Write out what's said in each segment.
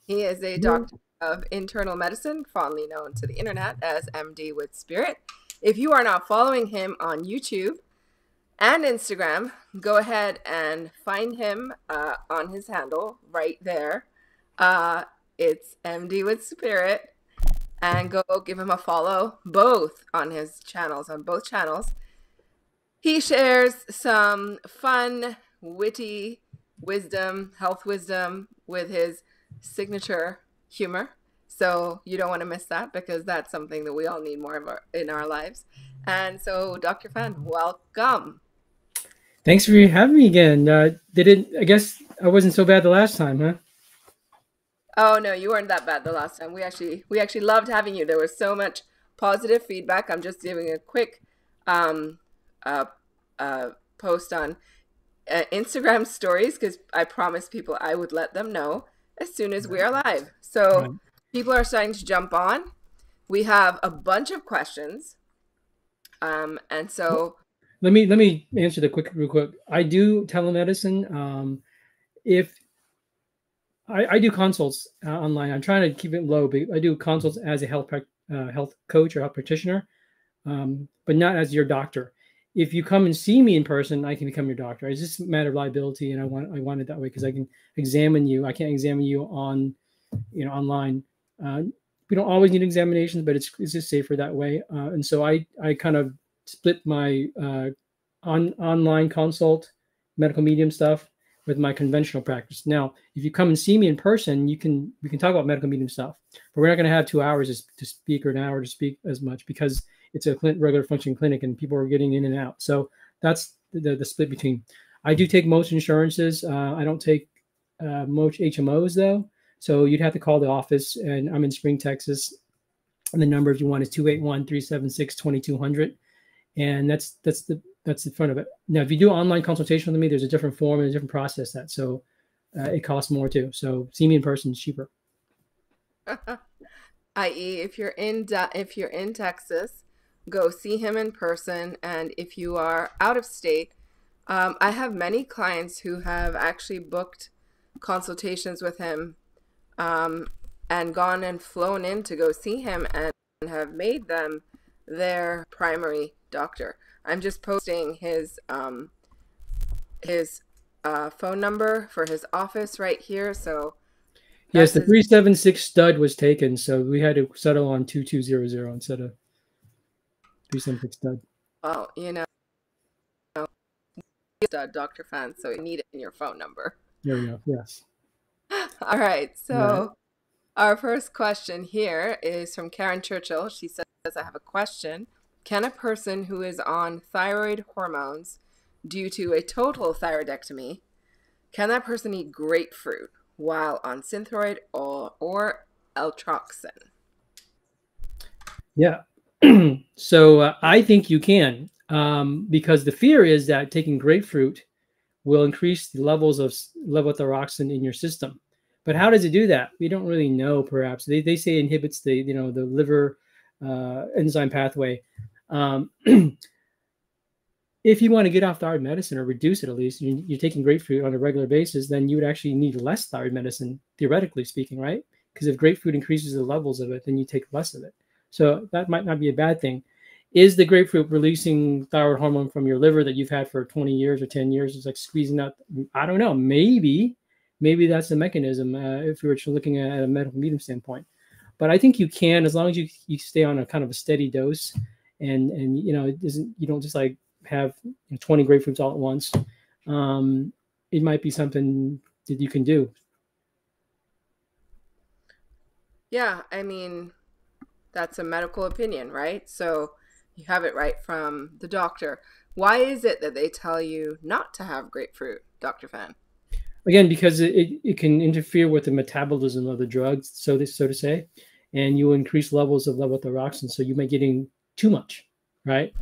He is a You- doctor of internal medicine, fondly known to the internet as MD with Spirit. If you are not following him on YouTube and Instagram, go ahead and find him on his handle right there. Uh, it's MD with Spirit, and go give him a follow both on his channels, on both channels. He shares some fun, witty wisdom, health wisdom with his signature humor. So you don't want to miss that because that's something that we all need more of in our lives. And so, Dr. Fan, welcome. Thanks for having me again. Did it? I guess I wasn't so bad the last time, huh? Oh no, you weren't that bad the last time. We actually loved having you. There was so much positive feedback. I'm just giving a quick um, uh, post on Instagram stories because I promised people I would let them know as soon as we are live. Right. So people are starting to jump on. We have a bunch of questions, and so Let me answer the real quick. I do telemedicine. If I do consults online, I'm trying to keep it low, but I do consults as a health coach or health practitioner, but not as your doctor. If you come and see me in person, I can become your doctor. It's just a matter of liability, and I want it that way because I can examine you. I can't examine you on online. Uh, we don't always need examinations, but it's just safer that way. And so I kind of split my online consult medical medium stuff with my conventional practice. Now, if you come and see me in person, we can talk about medical medium stuff, but we're not going to have 2 hours to speak or an hour to speak as much because it's a regular functioning clinic and people are getting in and out. So that's the split between. I do take most insurances. I don't take most HMOs though. So you'd have to call the office, and I'm in Spring, Texas. And the number, if you want, is 281-376-2200. And that's the front of it. Now, if you do online consultation with me, there's a different form and a different process that so it costs more too. So see me in person is cheaper. i.e., if you're in Texas, go see him in person, and if you are out of state, I have many clients who have actually booked consultations with him um, and gone and flown in to go see him and have made them their primary doctor. I'm just posting his phone number for his office right here. So Yes, that's the his. 376 stud was taken, so we had to settle on 2200 instead of 376 stud. Well, Dr. Fan, so you need it in your phone number. There we go. Yes. All right. Right. So our first question here is from Karen Churchill. She says, I have a question. Can a person who is on thyroid hormones due to a total thyroidectomy, can that person eat grapefruit while on Synthroid or Eltroxin? Yeah. So I think you can, because the fear is that taking grapefruit will increase the levels of levothyroxine in your system. But how does it do that? We don't really know. Perhaps they say it inhibits the liver enzyme pathway. Um, if you want to get off thyroid medicine or reduce it, at least you're taking grapefruit on a regular basis, then you would actually need less thyroid medicine, theoretically speaking, right? Because if grapefruit increases the levels of it, then you take less of it. So that might not be a bad thing. Is the grapefruit releasing thyroid hormone from your liver that you've had for 20 years or 10 years? It's like squeezing out. I don't know. Maybe that's the mechanism if we were looking at a medical medium standpoint. But I think you can, as long as you stay on a kind of a steady dose, and it isn't, you don't just like have 20 grapefruits all at once. It might be something that you can do. Yeah, I mean, that's a medical opinion, right? So you have it right from the doctor. Why is it that they tell you not to have grapefruit, Dr. Fan? Again, because it can interfere with the metabolism of the drugs, so to say, and you increase levels of levothyroxine, so you may get in too much, right?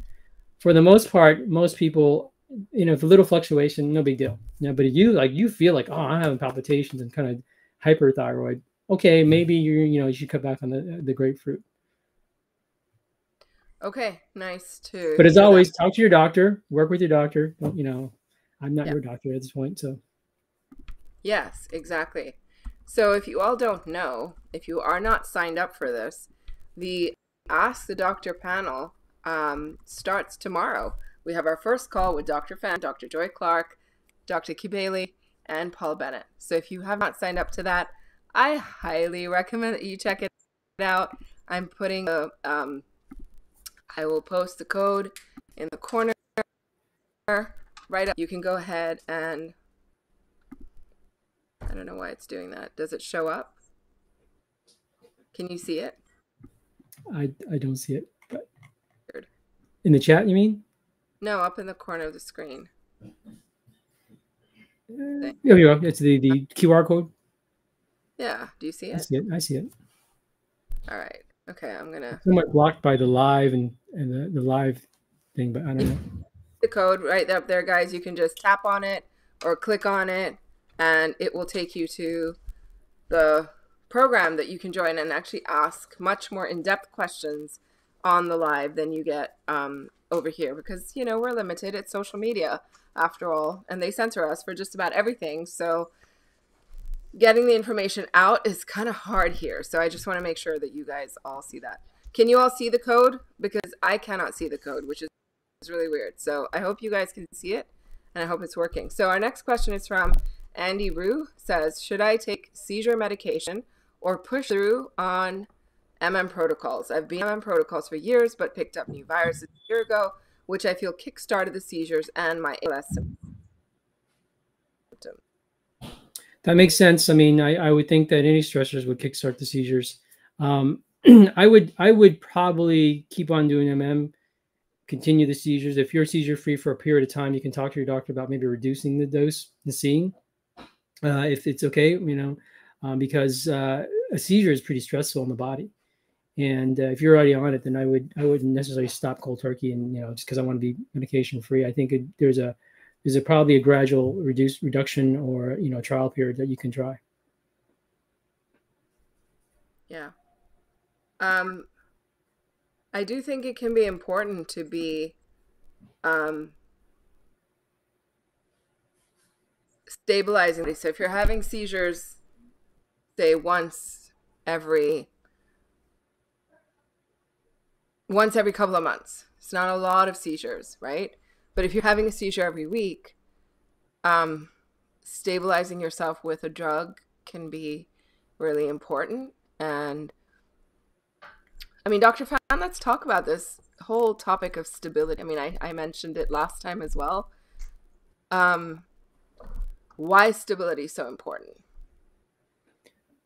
For the most part, most people, if a little fluctuation, no big deal. But if you feel like, oh, I'm having palpitations and kind of hyperthyroid, okay, maybe you should cut back on the grapefruit. Okay, nice to But as hear that. always, talk to your doctor, work with your doctor. I'm not Yeah. your doctor at this point, so Yes, exactly. So if you all don't know, if you are not signed up for this, the Ask the Doctor panel starts tomorrow. We have our first call with Dr. Fan, Dr. Joy Clark, Dr. Kibele, and Paul Bennett. So if you have not signed up to that, I highly recommend that you check it out. I'm putting a, I will post the code in the corner right up. You can go ahead and, I don't know why it's doing that. Does it show up? Can you see it? I don't see it. But in the chat, you mean? No, up in the corner of the screen. Here we go. It's the QR code. Yeah. Do you see it? I see it. I see it. All right. Okay. I'm going to. Somewhat blocked by the live and the live thing, but I don't know. The code right up there, guys. You can just tap on it or click on it, and it will take you to the program that you can join and actually ask much more in-depth questions on the live than you get over here, because, you know, we're limited. It's social media after all, and they censor us for just about everything. So getting the information out is kind of hard here. So I just want to make sure that you guys all see that. Can you all see the code? Because I cannot see the code, which is really weird. So I hope you guys can see it, and I hope it's working. So our next question is from Andy Rue. Says, should I take seizure medication or push through on MM protocols? I've been on MM protocols for years, but picked up new viruses a year ago, which I feel kickstarted the seizures and my ALS symptoms. That makes sense. I mean, I would think that any stressors would kickstart the seizures. I would probably keep on doing MM, continue the seizures. If you're seizure free for a period of time, you can talk to your doctor about maybe reducing the dose, the seeing, if it's okay, you know, because a seizure is pretty stressful in the body. And if you're already on it, then I wouldn't necessarily stop cold turkey and, you know, just because I want to be medication free. I think there's probably a gradual reduction or, you know, trial period that you can try. Yeah. I do think it can be important to be stabilizing. So if you're having seizures, say once every couple of months, it's not a lot of seizures, right? But if you're having a seizure every week, stabilizing yourself with a drug can be really important. And I mean, Dr. Fan, let's talk about this whole topic of stability. I mean, I mentioned it last time as well. Why is stability so important?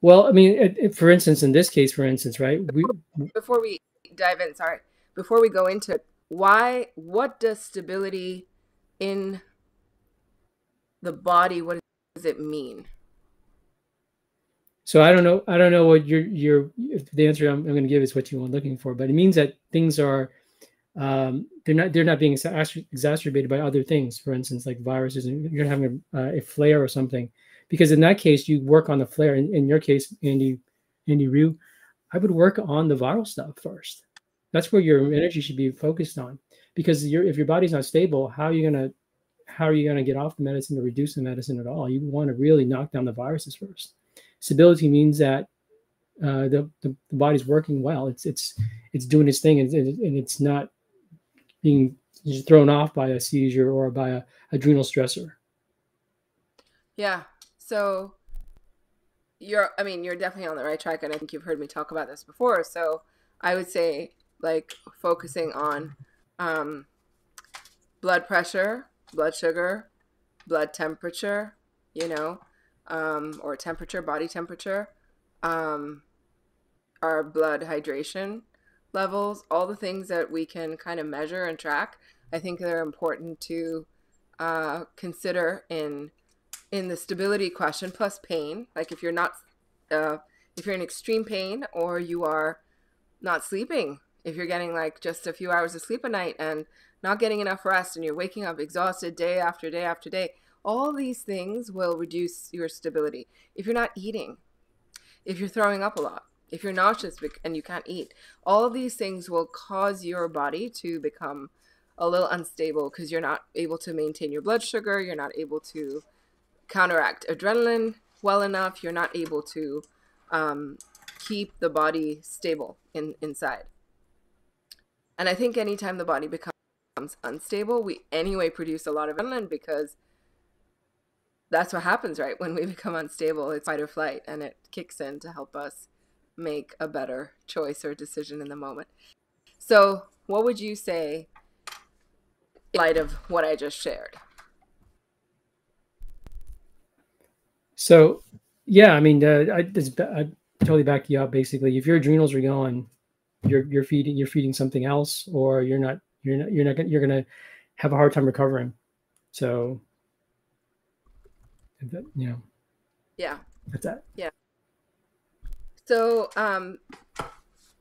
Well, I mean, for instance, in this case, right? Before we dive in, before we go into it, what does stability in the body, what does it mean? So I don't know what the answer I'm going to give is what you want looking for, but it means that things are they're not being exacerbated by other things. For instance, like viruses, and you're having a flare or something, because in that case you work on the flare. In your case, Andy Rue, I would work on the viral stuff first. That's where your energy should be focused on, because if your body's not stable, how are you gonna get off the medicine or reduce the medicine at all? You want to really knock down the viruses first. Stability means that the body's working well. It's doing its thing, and it's not being thrown off by a seizure or by a adrenal stressor. Yeah. So you're definitely on the right track, and I think you've heard me talk about this before. So I would say, like, focusing on blood pressure, blood sugar, blood temperature, you know, or temperature, body temperature, our blood hydration levels, all the things that we can kind of measure and track. I think they're important to consider in the stability question, plus pain. Like if you're in extreme pain, or you are not sleeping, if you're getting like just a few hours of sleep a night and not getting enough rest, and you're waking up exhausted day after day after day, all these things will reduce your stability. If you're not eating, if you're throwing up a lot, if you're nauseous and you can't eat, all of these things will cause your body to become a little unstable, because you're not able to maintain your blood sugar, you're not able to counteract adrenaline, well enough, you're not able to keep the body stable inside. And I think anytime the body becomes unstable, we anyway produce a lot of adrenaline, because that's what happens, right? When we become unstable, it's fight or flight, and it kicks in to help us make a better choice or decision in the moment. So what would you say in light of what I just shared? So, yeah, I mean, I totally back you up. Basically, if your adrenals are going, you're feeding something else, or you're gonna have a hard time recovering. So, you know, Yeah. that's that. Yeah. So,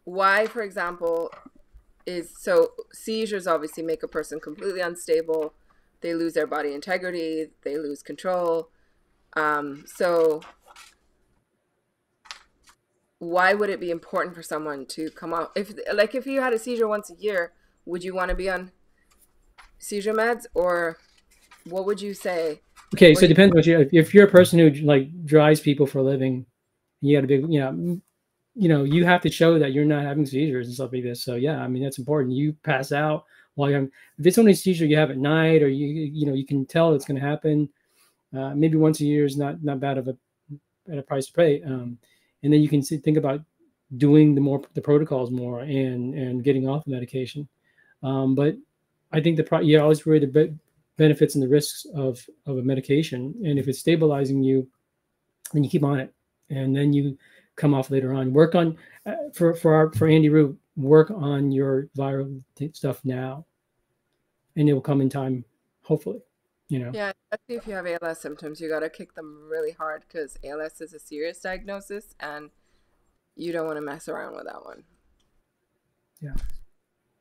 why, for example, so seizures obviously make a person completely unstable. They lose their body integrity. They lose control. So why would it be important for someone to come off? If you had a seizure once a year, would you want to be on seizure meds, or what would you say? Okay, so it depends what if you're a person who like drives people for a living, you got a big, you have to show that you're not having seizures and stuff like this. So yeah, I mean, that's important. You pass out while you're, if it's only a seizure you have at night, or you can tell it's going to happen, maybe once a year is not bad of a price to pay. And then you can think about doing the protocols more and getting off the medication. But I think you always worry the benefits and the risks of a medication. And if it's stabilizing you, then you keep on it, and then you come off later on. Work on for Andy Root, work on your viral stuff now, and it will come in time, hopefully. Yeah, especially if you have ALS symptoms, you got to kick them really hard, because ALS is a serious diagnosis, and you don't want to mess around with that one. Yeah.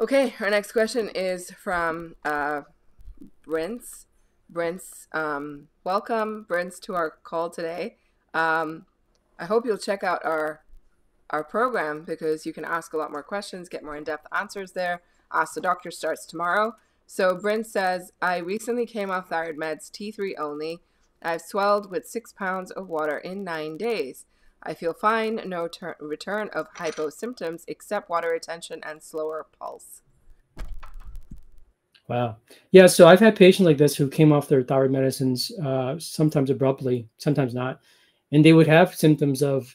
Okay, our next question is from Brents. Brents, welcome, Brents, to our call today. I hope you'll check out our program, because you can ask a lot more questions, get more in-depth answers there. Ask the Doctor starts tomorrow. So Brent says, I recently came off thyroid meds, T3 only. I've swelled with 6 pounds of water in 9 days. I feel fine, no return of hypo symptoms except water retention and slower pulse. Wow. Yeah, so I've had patients like this who came off their thyroid medicines, sometimes abruptly, sometimes not. And they would have symptoms of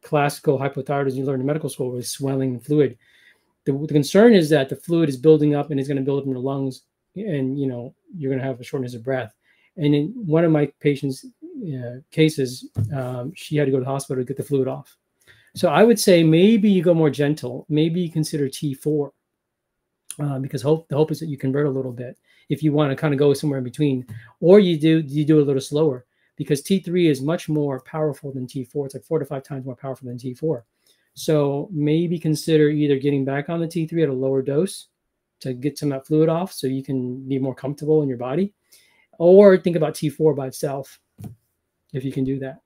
classical hypothyroidism you learn in medical school, with swelling and fluid. The concern is that the fluid is building up, and it's going to build up in your lungs, and you're going to have a shortness of breath. And in one of my patients' cases, she had to go to the hospital to get the fluid off. So I would say maybe you go more gentle. Maybe you consider T4, because the hope is that you convert a little bit if you want to kind of go somewhere in between, or you do a little slower, because T3 is much more powerful than T4. It's like 4 to 5 times more powerful than T4. So maybe consider either getting back on the T3 at a lower dose to get some of that fluid off, so you can be more comfortable in your body, or think about T4 by itself, if you can do that.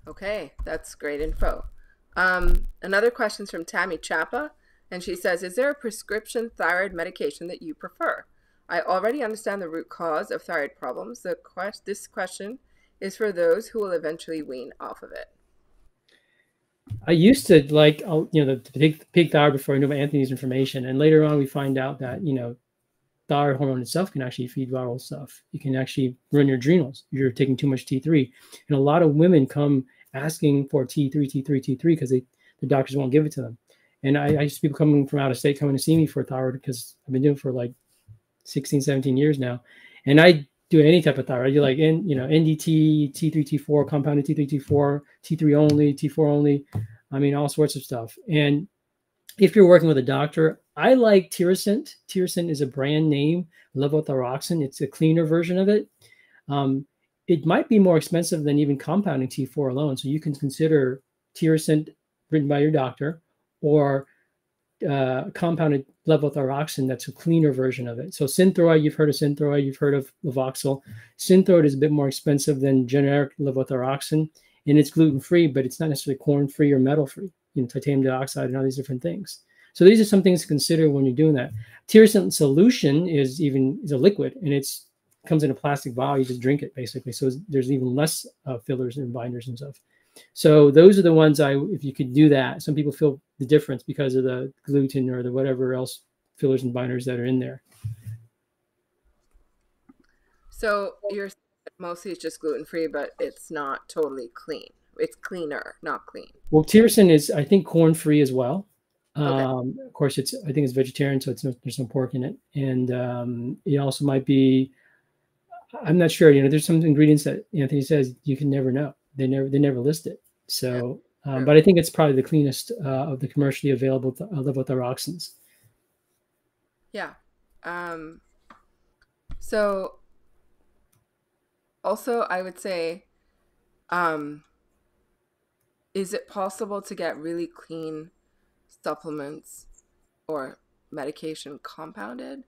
Okay, that's great info. Another question's from Tammy Chapa, and she says, is there a prescription thyroid medication that you prefer? I already understand the root cause of thyroid problems. This question is for those who will eventually wean off of it. I used to like, the pig thyroid before I knew about Anthony's information. And later on, we find out that, thyroid hormone itself can actually feed viral stuff. You can actually run your adrenals. You're taking too much T3. And a lot of women come asking for T3, because the doctors won't give it to them. And I see people coming from out of state coming to see me for thyroid, because I've been doing it for like 16, 17 years now. And I do any type of thyroid. You like NDT, T3, T4, compounded T3, T4, T3 only, T4 only. I mean, all sorts of stuff. And if you're working with a doctor, I like Tirosint. Tirosint is a brand name, levothyroxine. It's a cleaner version of it. It might be more expensive than even compounding T4 alone. So you can consider Tirosint written by your doctor, or compounded levothyroxine. That's a cleaner version of it. So Synthroid, you've heard of Synthroid, you've heard of Levoxyl. Synthroid is a bit more expensive than generic levothyroxine, and it's gluten-free, but it's not necessarily corn-free or metal-free, titanium dioxide and all these different things. So these are some things to consider when you're doing that. Tiercin solution is a liquid, and it's comes in a plastic vial. You just drink it basically. So there's even less fillers and binders and stuff. So those are the ones if you could do that. Some people feel the difference because of the gluten or the whatever else fillers and binders that are in there. So you're mostly it's just gluten-free, but it's not totally clean. It's cleaner, not clean. Well, Tiercin is, I think, corn-free as well. Okay. Of course, I think it's vegetarian, so there's no pork in it. And it also might be, I'm not sure, there's some ingredients that Anthony says you can never know. They never list it. So, Yeah. but I think it's probably the cleanest of the commercially available levothyroxines. Yeah. So also I would say, is it possible to get really clean supplements or medication compounded?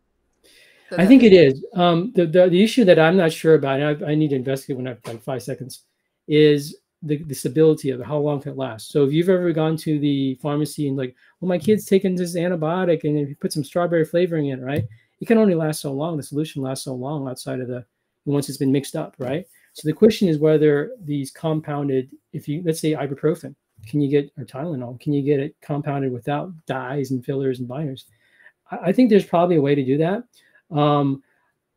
So I think it is. The issue that I'm not sure about, and I need to investigate when I have like 5 seconds, is the stability of it. How long can it last? So if you've ever gone to the pharmacy and like, well, my kid's taking this antibiotic and if you put some strawberry flavoring in it, right? It can only last so long. The solution lasts so long outside of once it's been mixed up, right? So the question is whether these compounded, let's say ibuprofen, can you get, or Tylenol, can you get it compounded without dyes and fillers and binders? I think there's probably a way to do that.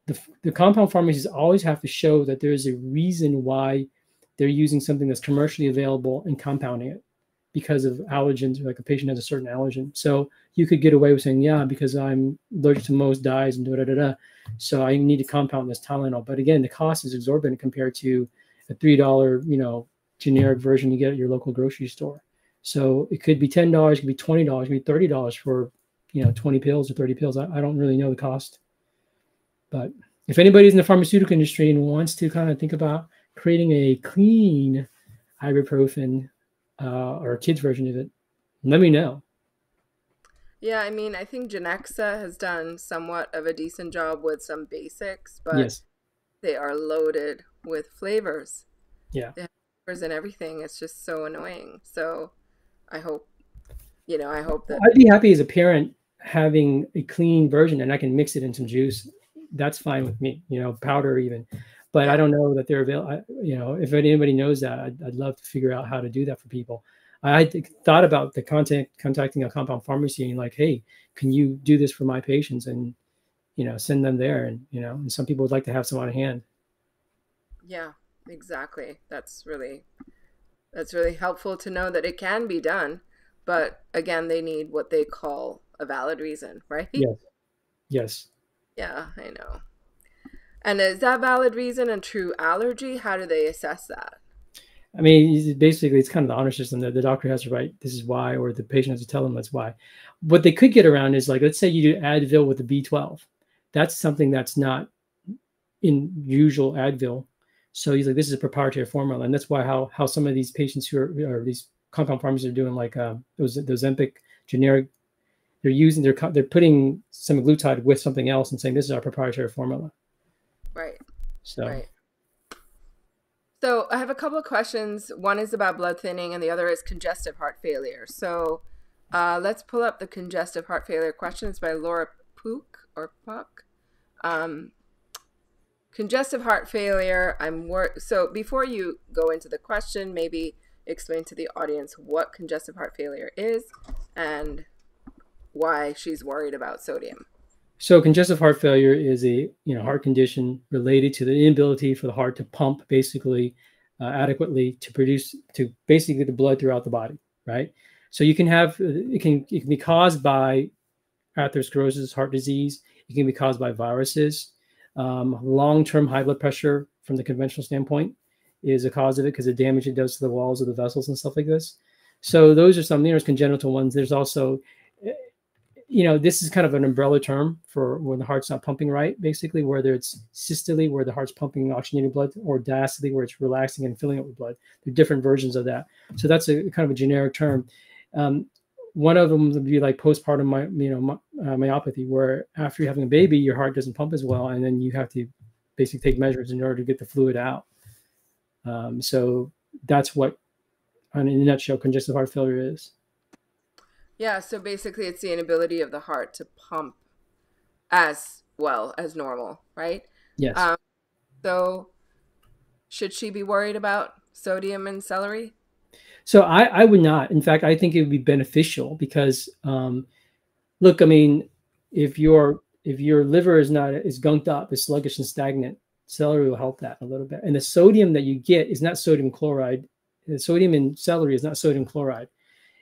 The compound pharmacies always have to show that there's a reason why they're using something that's commercially available and compounding it because of allergens, or like a patient has a certain allergen. So you could get away with saying, yeah, because I'm allergic to most dyes and da-da-da-da, so I need to compound this Tylenol. But again, the cost is exorbitant compared to a $3, generic version you get at your local grocery store. So it could be $10, it could be $20, it could be $30 for 20 pills or 30 pills. I don't really know the cost. But if anybody's in the pharmaceutical industry and wants to kind of think about creating a clean ibuprofen or a kid's version of it, let me know. Yeah, I mean, I think Genexa has done somewhat of a decent job with some basics, but yes, they are loaded with flavors. Yeah. They have flavors and everything. It's just so annoying. So I hope that I'd be happy as a parent having a clean version and I can mix it in some juice. That's fine with me, powder even. But I don't know that they're available. If anybody knows that, I'd love to figure out how to do that for people. I thought about contacting a compound pharmacy and like, hey, can you do this for my patients and, send them there. And, and some people would like to have some on hand. Yeah, exactly. That's really helpful to know that it can be done. But again, they need what they call a valid reason, right? Yes. Yes. Yeah, I know. And is that valid reason a true allergy? How do they assess that? I mean, basically, it's kind of the honor system that the doctor has to write, this is why, or the patient has to tell them that's why. What they could get around is like, let's say you do Advil with the B12. That's something that's not in usual Advil. So he's like, this is a proprietary formula. And that's why how some of these patients who are these compound pharmacies are doing like those Ozempic generic, they're putting semaglutide with something else and saying, this is our proprietary formula. Right. So. Right. So I have a couple of questions. One is about blood thinning and the other is congestive heart failure. So let's pull up the congestive heart failure questions by Laura Puck. Congestive heart failure, so before you go into the question, maybe explain to the audience what congestive heart failure is and why she's worried about sodium. So congestive heart failure is a heart condition related to the inability for the heart to pump basically adequately to produce basically the blood throughout the body, right? So you can have it can be caused by atherosclerosis, heart disease. It can be caused by viruses. Long-term high blood pressure from the conventional standpoint is a cause of it because the damage it does to the walls of the vessels and stuff like this. So those are some, there's congenital ones. There's also, this is kind of an umbrella term for when the heart's not pumping right, basically, whether it's systole, where the heart's pumping oxygenated blood, or diastole, where it's relaxing and filling it with blood. There are different versions of that. So that's a kind of a generic term. One of them would be like postpartum myopathy, where after you're having a baby, your heart doesn't pump as well, and then you have to basically take measures in order to get the fluid out. So that's what, in a nutshell, congestive heart failure is. Yeah, so basically it's the inability of the heart to pump as well as normal, right? Yes. Um, so should she be worried about sodium in celery? So I would not. In fact, I think it would be beneficial because look, I mean, if your liver is gunked up, is sluggish and stagnant, celery will help that a little bit. And the sodium that you get is not sodium chloride. The sodium in celery is not sodium chloride.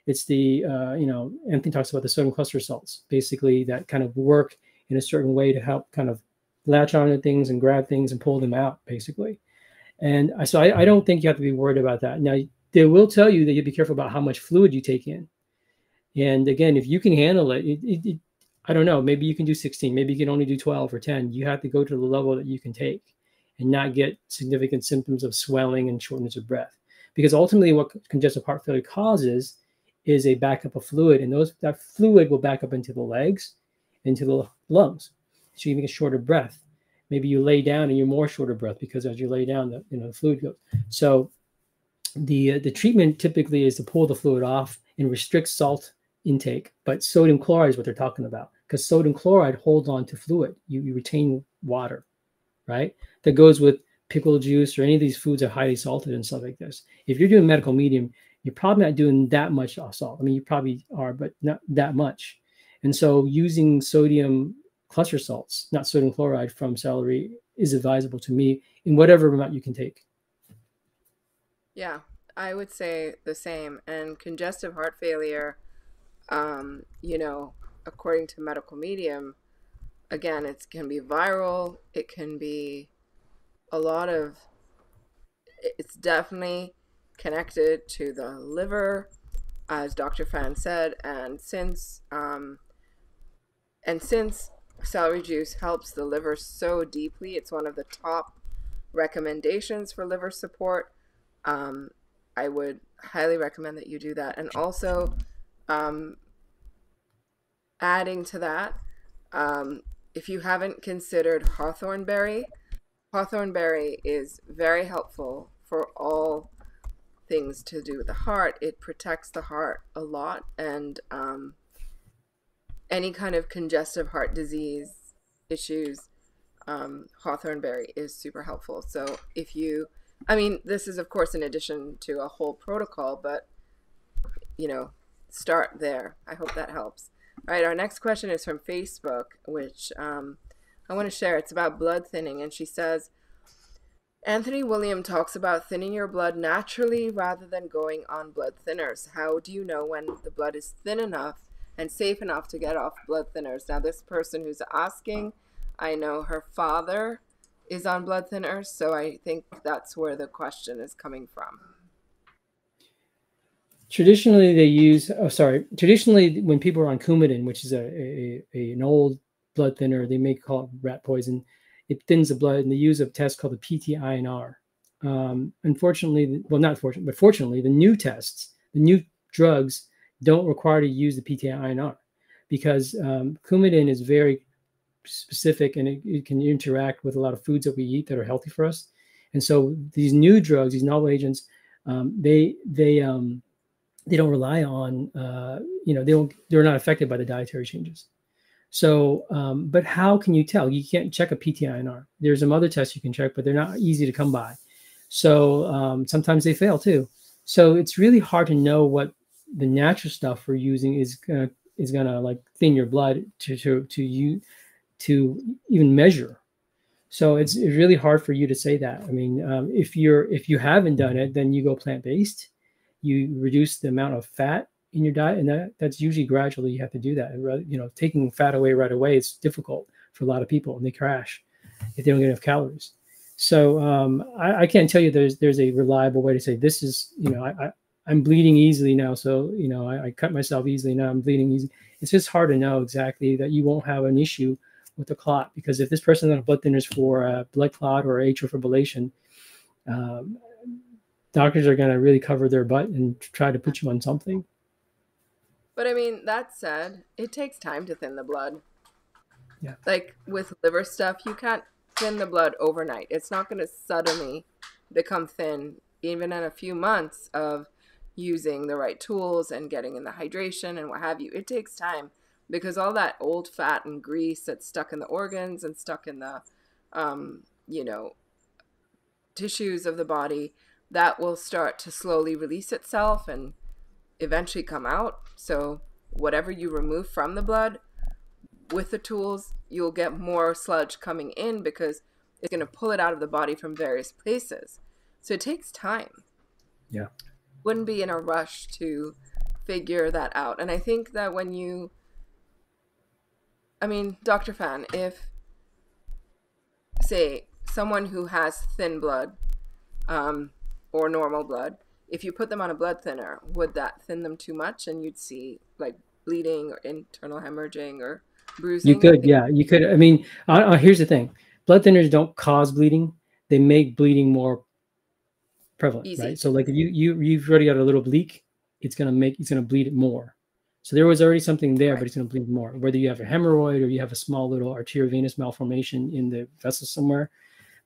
It's the Anthony talks about the sodium cluster salts, basically that kind of work in a certain way to help kind of latch onto things and grab things and pull them out, basically. And I don't think you have to be worried about that. Now, they will tell you that you be careful about how much fluid you take in. And again, if you can handle I don't know, maybe you can do 16, maybe you can only do 12 or 10. You have to go to the level that you can take and not get significant symptoms of swelling and shortness of breath. Because ultimately, what congestive heart failure causes is a backup of fluid, and that fluid will back up into the legs, into the lungs. So you get shorter breath. Maybe you lay down and you're more short of breath because as you lay down, the fluid goes. So the treatment typically is to pull the fluid off and restrict salt intake, but sodium chloride is what they're talking about because sodium chloride holds on to fluid. You retain water, right? That goes with pickle juice or any of these foods are highly salted and stuff like this. If you're doing medical medium, you're probably not doing that much salt. I mean, you probably are, but not that much. And so using sodium cluster salts, not sodium chloride from celery, is advisable to me in whatever amount you can take. Yeah, I would say the same. And congestive heart failure, you know, according to medical medium, again, it can be viral. It can be a lot of, it's definitely connected to the liver, as Dr. Fan said. And since celery juice helps the liver so deeply, it's one of the top recommendations for liver support. Um, I would highly recommend that you do that. And also, um, adding to that, um, if you haven't considered hawthorn berry, hawthorn berry is very helpful for all things to do with the heart. It protects the heart a lot, and any kind of congestive heart disease issues, hawthorn berry is super helpful. So if you, I mean, this is of course in addition to a whole protocol, but you know, start there. I hope that helps. All right, our next question is from Facebook, which I want to share. It's about blood thinning, and she says, Anthony William talks about thinning your blood naturally rather than going on blood thinners. How do you know when the blood is thin enough and safe enough to get off blood thinners? Now, this person who's asking, I know her father is on blood thinners, so I think that's where the question is coming from. Traditionally, traditionally when people are on Coumadin, which is an old blood thinner, they may call it rat poison. It thins the blood, and they use a test called the PT-INR. Unfortunately, well, not fortunately, but fortunately, the new tests, the new drugs don't require to use the PT-INR because Coumadin is very specific and it can interact with a lot of foods that we eat that are healthy for us. And so these new drugs, these novel agents, they don't rely on, they're not affected by the dietary changes. So, but how can you tell? You can't check a PT-INR. There's some other tests you can check, but they're not easy to come by. So sometimes they fail too. So it's really hard to know what the natural stuff we're using is gonna like thin your blood to even measure. So it's really hard for you to say that. I mean, if you haven't done it, then you go plant-based. You reduce the amount of fat in your diet, and that's usually gradually. You have to do that. And, taking fat away right away is difficult for a lot of people, and they crash if they don't get enough calories. So I can't tell you there's a reliable way to say this is. I'm bleeding easily now, so I cut myself easily now. I'm bleeding easy. It's just hard to know exactly that you won't have an issue with the clot, because if this person's on blood thinners for a blood clot or atrial fibrillation, doctors are going to really cover their butt and try to put you on something. But I mean, that said, it takes time to thin the blood. Yeah. Like with liver stuff, you can't thin the blood overnight. It's not going to suddenly become thin, even in a few months of, using the right tools and getting in the hydration and what have you. It takes time because all that old fat and grease that's stuck in the organs and stuck in the, you know, tissues of the body, that will start to slowly release itself and eventually come out. So whatever you remove from the blood with the tools, you'll get more sludge coming in because it's going to pull it out of the body from various places. So it takes time. Yeah. Wouldn't be in a rush to figure that out. And I think that when you, I mean, Dr. Phan, if, say, someone who has thin blood or normal blood, if you put them on a blood thinner, would that thin them too much and you'd see like bleeding or internal hemorrhaging or bruising? You could, yeah, you could. I mean, here's the thing: blood thinners don't cause bleeding; they make bleeding more prevalent, Easy. right? So, like if you've already got a little leak, it's gonna bleed it more. So there was already something there, Right. but it's gonna bleed more. Whether you have a hemorrhoid or you have a small little arteriovenous malformation in the vessel somewhere,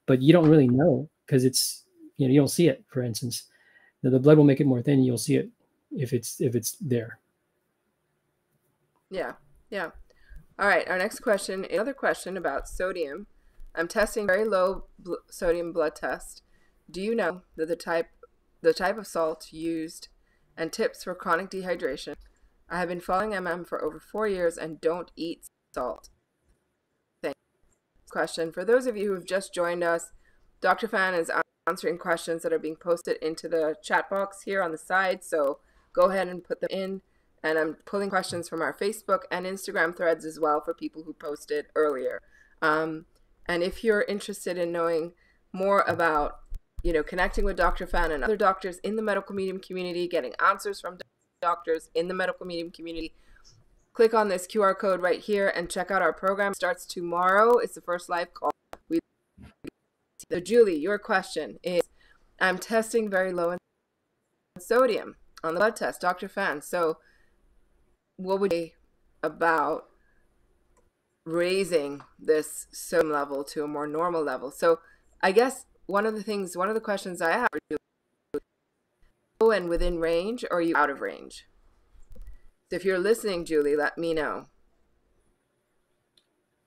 but you don't really know because it's, you know, you don't see it. For instance, the blood will make it more thin. You'll see it if it's there. Yeah. Yeah. All right. Our next question, another question about sodium. I'm testing very low sodium blood test. Do you know that the type of salt used and tips for chronic dehydration? I have been following for over 4 years and don't eat salt. Thanks. Question. For those of you who have just joined us, Dr. Phan is answering questions that are being posted into the chat box here on the side. So go ahead and put them in. And I'm pulling questions from our Facebook and Instagram threads as well for people who posted earlier. And if you're interested in knowing more about, you know, connecting with Dr. Phan and other doctors in the medical medium community, getting answers from doctors in the medical medium community, click on this QR code right here and check out our program. It starts tomorrow. It's the first live call. So Julie, your question is, I'm testing very low in sodium on the blood test, Dr. Phan. So what would you say about raising this sodium level to a more normal level? So I guess one of the questions I have, are you low and within range, or are you out of range? So if you're listening, Julie, let me know.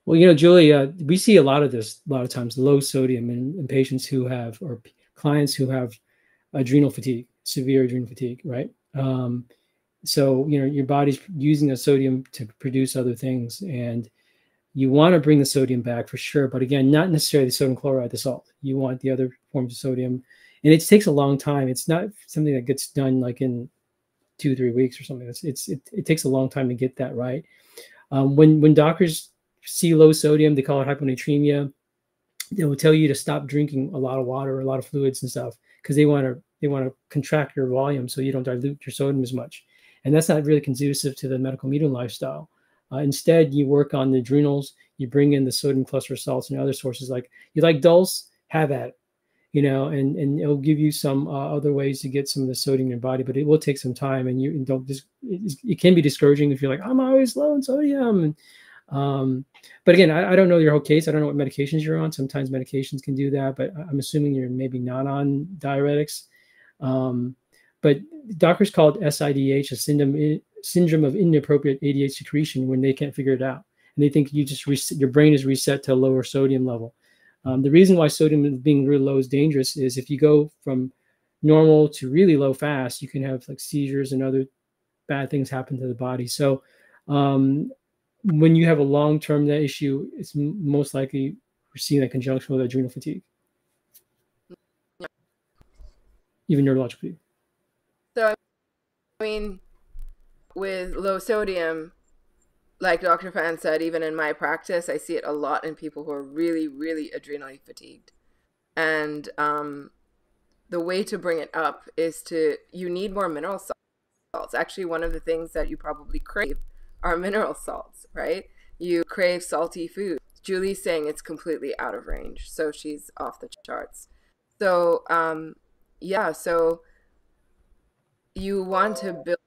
Well, you know, Julie, we see a lot of this, a lot of times, low sodium in patients who have, or clients who have adrenal fatigue, severe adrenal fatigue, right? So, you know, your body's using the sodium to produce other things, and you want to bring the sodium back for sure. But again, not necessarily the sodium chloride, the salt. You want the other forms of sodium, and it takes a long time. It's not something that gets done like in 2-3 weeks or something. It takes a long time to get that right. When doctors see low sodium, they call it hyponatremia. They will tell you to stop drinking a lot of water, a lot of fluids and stuff, because they want to contract your volume so you don't dilute your sodium as much. And that's not really conducive to the medical medium lifestyle. Instead, you work on the adrenals, you bring in the sodium cluster salts and other sources. Like, you like dulse, have at it, you know, and it'll give you some other ways to get some of the sodium in your body, but it will take some time, and you don't just, it can be discouraging if you're like, I'm always low in sodium. But again, I don't know your whole case. I don't know what medications you're on. Sometimes medications can do that, but I'm assuming you're maybe not on diuretics. But doctors call it SIDH, a syndrome of inappropriate ADH secretion, when they can't figure it out. And they think you just your brain is reset to a lower sodium level. The reason why sodium being really low is dangerous is if you go from normal to really low fast, you can have like seizures and other bad things happen to the body. So when you have a long-term issue, it's most likely we're seeing that conjunction with adrenal fatigue, even neurologically. So, I mean, with low sodium, like Dr. Phan said, even in my practice, I see it a lot in people who are really, really adrenally fatigued. And the way to bring it up is you need more mineral salts. Actually, one of the things that you probably crave are mineral salts, right? You crave salty food. Julie's saying it's completely out of range, so she's off the charts. So, yeah, so you want to build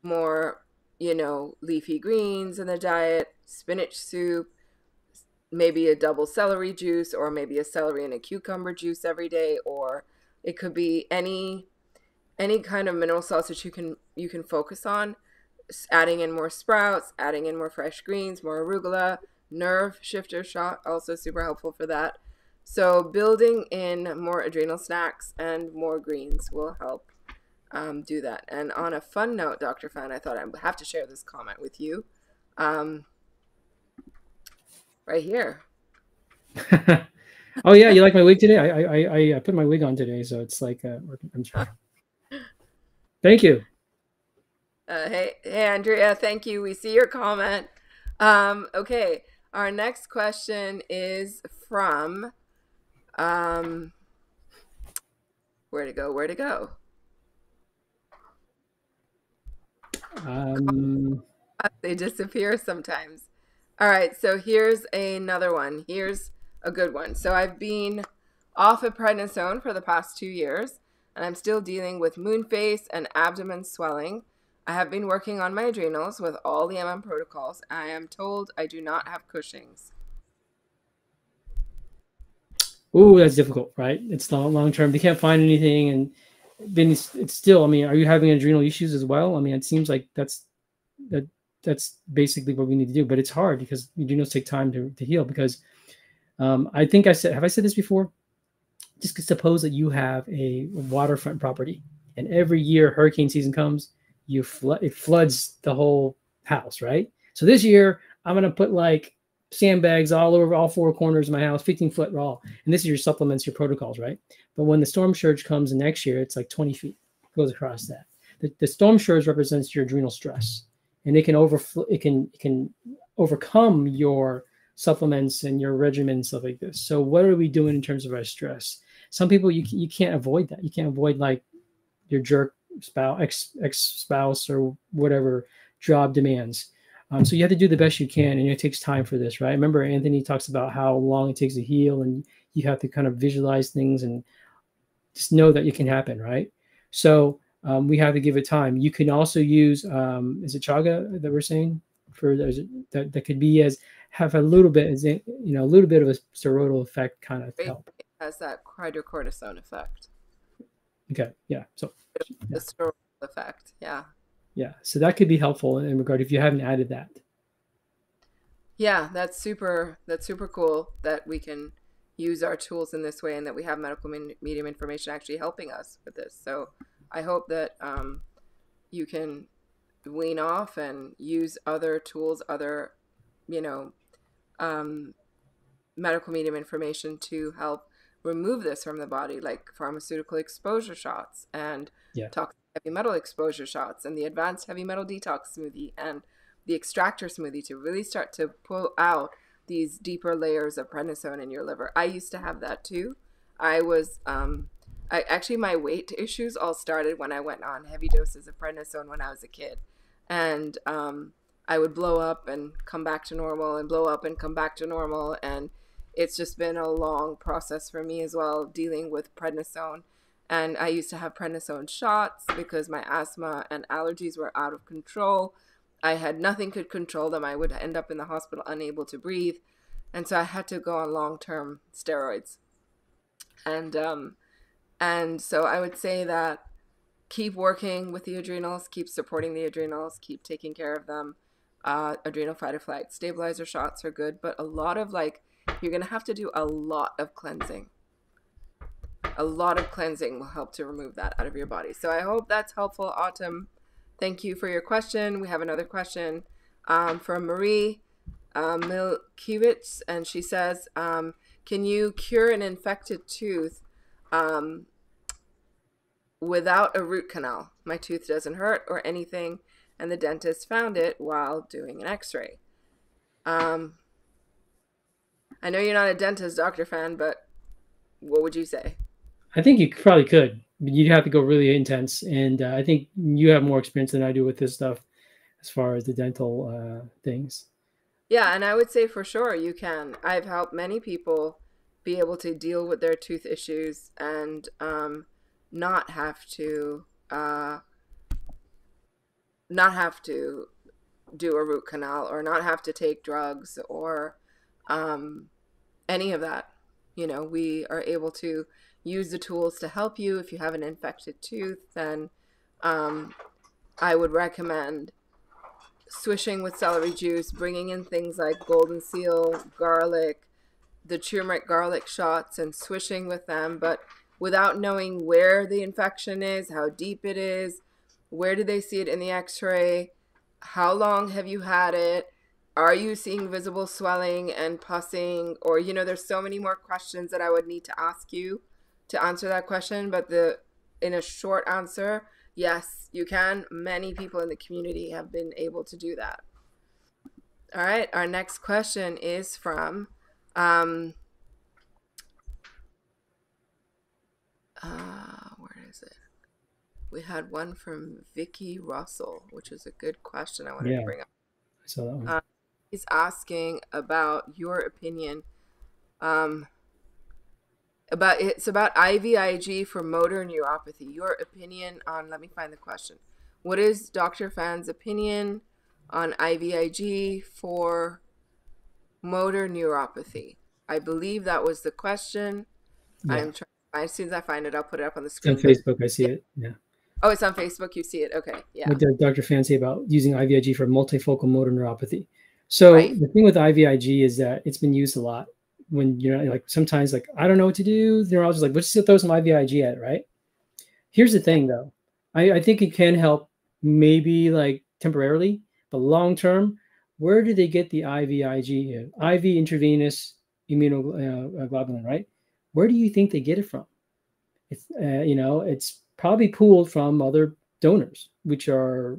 more, you know, leafy greens in the diet, spinach soup, maybe a double celery juice, or maybe a celery and a cucumber juice every day, or it could be any any kind of mineral salts that you can focus on, adding in more sprouts, adding in more fresh greens, more arugula, nerve shifter shot, also super helpful for that. So building in more adrenal snacks and more greens will help do that. And on a fun note, Dr. Fan, I thought I would have to share this comment with you. Right here. Oh yeah, you like my wig today? I put my wig on today, so it's like I'm trying. Thank you. Hey Andrea, thank you. We see your comment. Okay, our next question is from where to go? Where to go? They disappear sometimes. All right, so here's another one. Here's a good one. So I've been off of prednisone for the past 2 years, and I'm still dealing with moon face and abdomen swelling. I have been working on my adrenals with all the MM protocols. I am told I do not have Cushing's. Ooh, that's difficult, right? It's long term. They can't find anything, and then it's still. I mean, are you having adrenal issues as well? I mean, it seems like that's basically what we need to do, but it's hard because adrenals take time to heal. Because I think have I said this before? Just suppose that you have a waterfront property, and every year hurricane season comes, it floods the whole house, right? So this year I'm gonna put like sandbags all over all four corners of my house, 15-foot raw, and this is your supplements, your protocols, right? But when the storm surge comes next year, it's like 20 feet goes across that. The storm surge represents your adrenal stress, and it can overcome your supplements and your regimen and stuff like this. So what are we doing in terms of our stress? Some people you can't avoid that. You can't avoid like your jerk spouse, ex spouse, or whatever job demands. So you have to do the best you can, and it takes time for this, right? Remember, Anthony talks about how long it takes to heal, and you have to kind of visualize things and just know that it can happen, right? So we have to give it time. You can also use, is it chaga that we're saying for that could be have a little bit, a little bit of a steroidal effect kind of help. It has that hydrocortisone effect. Okay, yeah. So the steroidal effect, yeah. Yeah, so that could be helpful in regard if you haven't added that. Yeah, that's super cool that we can use our tools in this way and that we have medical medium information actually helping us with this. So I hope that you can wean off and use other tools, other, medical medium information to help remove this from the body, like pharmaceutical exposure shots and toxic heavy metal exposure shots and the advanced heavy metal detox smoothie and the extractor smoothie to really start to pull out these deeper layers of prednisone in your liver. I used to have that too. I was actually my weight issues all started when I went on heavy doses of prednisone when I was a kid, and I would blow up and come back to normal and blow up and come back to normal, and it's just been a long process for me as well dealing with prednisone. And I used to have prednisone shots because my asthma and allergies were out of control. I had nothing could control them. I would end up in the hospital unable to breathe. And so I had to go on long-term steroids. And so I would say that keep working with the adrenals, keep supporting the adrenals, keep taking care of them. Adrenal fight or flight stabilizer shots are good, but a lot of you're going to have to do a lot of cleansing. A lot of cleansing will help to remove that out of your body. So I hope that's helpful, Autumn. Thank you for your question. We have another question from Marie Milkiewicz, and she says, can you cure an infected tooth without a root canal? My tooth doesn't hurt or anything, and the dentist found it while doing an x-ray. I know you're not a dentist, Dr. Fan, but what would you say? I think you probably could. You'd have to go really intense, and I think you have more experience than I do with this stuff as far as the dental things. Yeah, and I would say for sure you can. I've helped many people be able to deal with their tooth issues and not have to do a root canal or not have to take drugs or any of that. we are able to use the tools to help you. If you have an infected tooth, then I would recommend swishing with celery juice, bringing in things like golden seal, garlic, the turmeric garlic shots, and swishing with them, but without knowing where the infection is, how deep it is, where do they see it in the x-ray, how long have you had it, are you seeing visible swelling and pussing, or there's so many more questions that I would need to ask you to answer that question. But in a short answer, yes, you can. Many people in the community have been able to do that. All right, our next question is from where is it? We had one from Vicky Russell, which is a good question I wanted to bring up. I saw that one. He's asking about your opinion about IVIG for motor neuropathy. Your opinion on, let me find the question. What is Dr. Phan's opinion on IVIG for motor neuropathy? I believe that was the question. Yeah. I'm trying. As soon as I find it, I'll put it up on the screen. It's on Facebook. I see it. Yeah. Oh, it's on Facebook. You see it. Okay. Yeah. What did Dr. Phan say about using IVIG for multifocal motor neuropathy? So The thing with IVIG is that it's been used a lot when like sometimes like I don't know what to do. The neurologist like, let's just throw some IVIG at it, right? Here's the thing though. I think it can help maybe like temporarily, but long term, where do they get the IVIG in? IV intravenous immunoglobulin, right? Where do you think they get it from? It's it's probably pooled from other donors, which are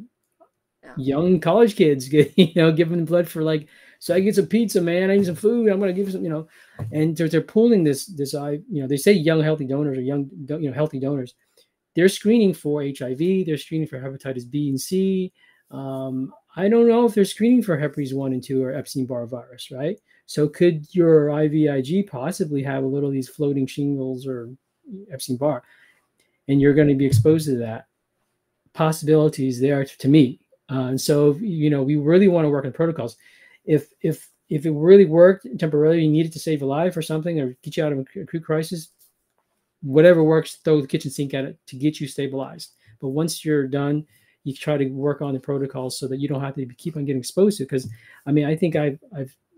young college kids, giving blood for like, so I get some pizza, man. I need some food. I'm gonna give you some, and they're pooling this. They say young healthy donors or young healthy donors. They're screening for HIV. They're screening for hepatitis B and C. I don't know if they're screening for herpes 1 and 2 or Epstein-Barr virus, right? So could your IVIG possibly have a little of these floating shingles or Epstein-Barr, and you're going to be exposed to that? Possibilities there to me. And so, we really want to work on protocols. If it really worked temporarily, you needed to save a life or something, or get you out of a acute crisis, whatever works, throw the kitchen sink at it to get you stabilized. But once you're done, you try to work on the protocols so that you don't have to keep on getting exposed to it. Because I think I've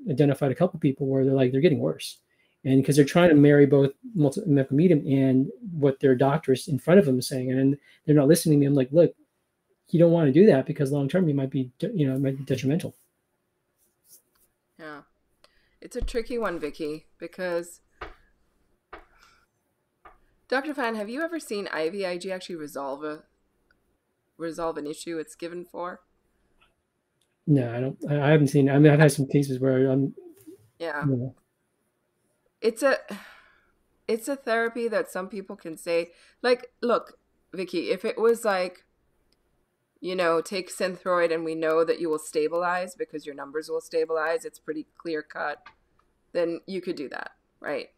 identified a couple of people where they're getting worse, and because they're trying to marry both medical medium and what their doctors in front of them is saying, and they're not listening to me. I'm like, look, you don't want to do that because long term you might be detrimental. Yeah, it's a tricky one, Vicky, because Dr. Phan, have you ever seen IVIG actually resolve an issue it's given for? No, I don't. I haven't seen it. I've had some cases where I'm. Yeah. It's a therapy that some people can say, like, look, Vicky, if it was like, take Synthroid and we know that you will stabilize because your numbers will stabilize, it's pretty clear cut, then you could do that, right?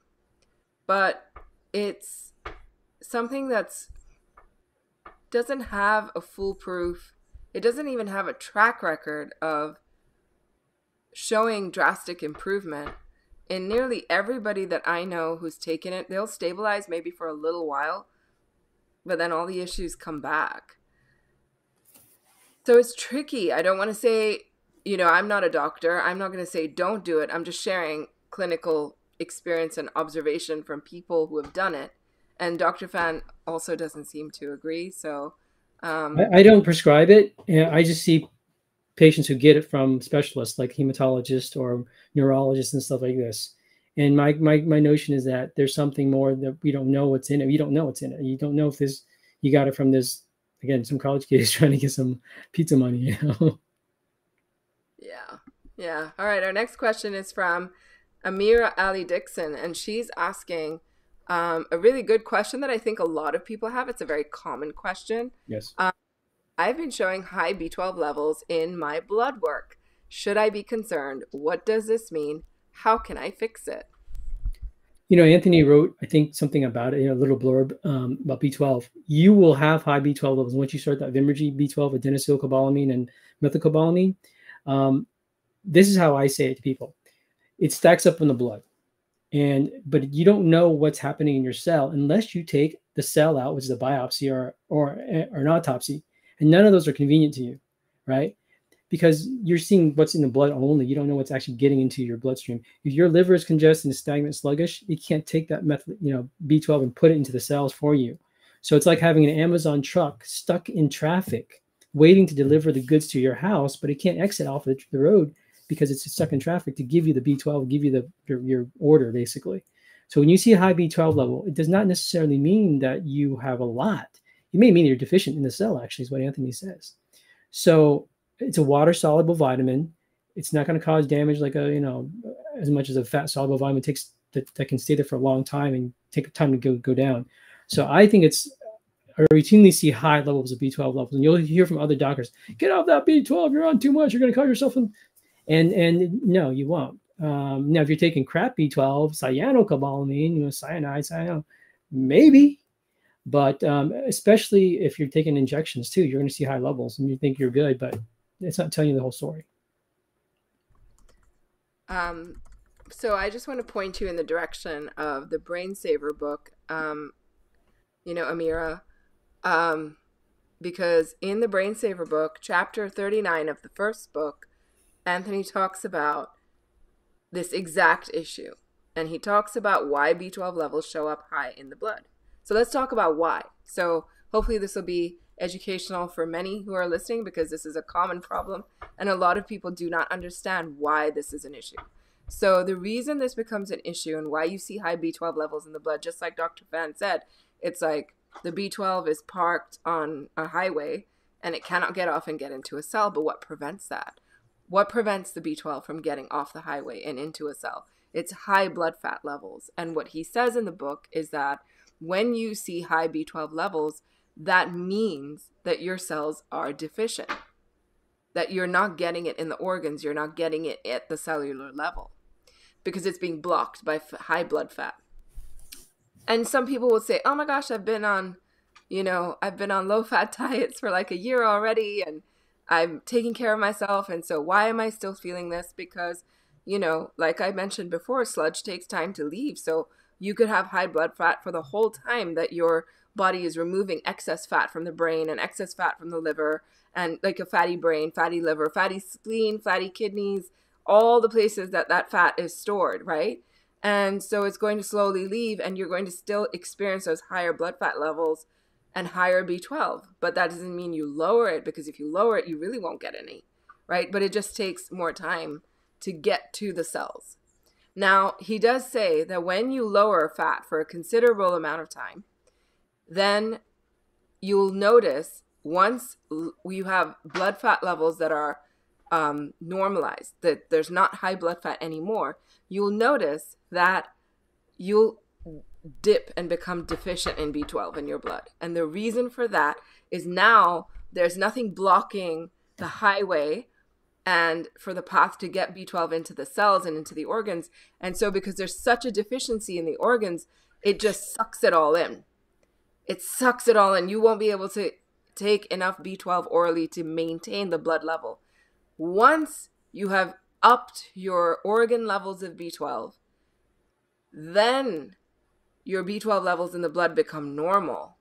But it's something doesn't have a foolproof, it doesn't even have a track record of showing drastic improvement. And nearly everybody that I know who's taken it, they'll stabilize maybe for a little while, but then all the issues come back. So it's tricky. I don't want to say, I'm not a doctor. I'm not going to say don't do it. I'm just sharing clinical experience and observation from people who have done it. And Dr. Phan also doesn't seem to agree. So I don't prescribe it. I just see patients who get it from specialists like hematologists or neurologists and stuff like this. And my notion is that there's something more that we don't know what's in it. You don't know what's in it. You don't know if you got it from this, again, some college kids trying to get some pizza money, Yeah. All right. Our next question is from Amira Ali Dixon, and she's asking a really good question that I think a lot of people have. It's a very common question. Yes. I've been showing high B12 levels in my blood work. Should I be concerned? What does this mean? How can I fix it? Anthony wrote, I think, something about it, a little blurb about B12. You will have high B12 levels once you start that Vimergy B12, adenosylcobalamin and methylcobalamin. This is how I say it to people. It stacks up in the blood. But you don't know what's happening in your cell unless you take the cell out, which is a biopsy or an autopsy, and none of those are convenient to you, right? Because you're seeing what's in the blood only. You don't know what's actually getting into your bloodstream. If your liver is congested and stagnant, sluggish, it can't take that B12 and put it into the cells for you. So it's like having an Amazon truck stuck in traffic, waiting to deliver the goods to your house, but it can't exit off the road because it's stuck in traffic to give you the B12, give you your order, basically. So when you see a high B12 level, it does not necessarily mean that you have a lot. It may mean you're deficient in the cell, actually, is what Anthony says. So it's a water-soluble vitamin. It's not going to cause damage like as much as a fat-soluble vitamin takes that can stay there for a long time and take time to go down. So I think I routinely see high levels of B12 levels, and you'll hear from other doctors, "Get off that B12. You're on too much. You're going to cause yourself." And no, you won't. Now, if you're taking crap B12, cyanocobalamin, cyanide, maybe. But especially if you're taking injections too, you're going to see high levels, and you think you're good, but it's not telling you the whole story. So I just want to point you in the direction of the Brain Saver book, Amira, because in the Brain Saver book, chapter 39 of the first book, Anthony talks about this exact issue, and he talks about why B12 levels show up high in the blood. So let's talk about why. So hopefully this will be educational for many who are listening, because this is a common problem and a lot of people do not understand why this is an issue. So the reason this becomes an issue and why you see high B12 levels in the blood, just like Dr. Fan said, it's like the B12 is parked on a highway and it cannot get off and get into a cell. But what prevents that? What prevents the B12 from getting off the highway and into a cell? It's high blood fat levels. And what he says in the book is that when you see high B12 levels, that means that your cells are deficient, that you're not getting it in the organs, you're not getting it at the cellular level because it's being blocked by high blood fat. And some people will say, oh my gosh, I've been on low fat diets for like a year already and I'm taking care of myself. And so why am I still feeling this? Because, like I mentioned before, sludge takes time to leave. So you could have high blood fat for the whole time that your body is removing excess fat from the brain and excess fat from the liver, and like a fatty brain, fatty liver, fatty spleen, fatty kidneys, all the places that fat is stored, right? And so it's going to slowly leave and you're going to still experience those higher blood fat levels and higher B12. But that doesn't mean you lower it, because if you lower it, you really won't get any, right? But it just takes more time to get to the cells. Now, he does say that when you lower fat for a considerable amount of time, then you'll notice once you have blood fat levels that are normalized, that there's not high blood fat anymore, you'll notice that you'll dip and become deficient in B12 in your blood. And the reason for that is now there's nothing blocking the highway and for the path to get B12 into the cells and into the organs. And so because there's such a deficiency in the organs, it just sucks it all in. It sucks it all in. You won't be able to take enough B12 orally to maintain the blood level. Once you have upped your organ levels of B12, then your B12 levels in the blood become normal.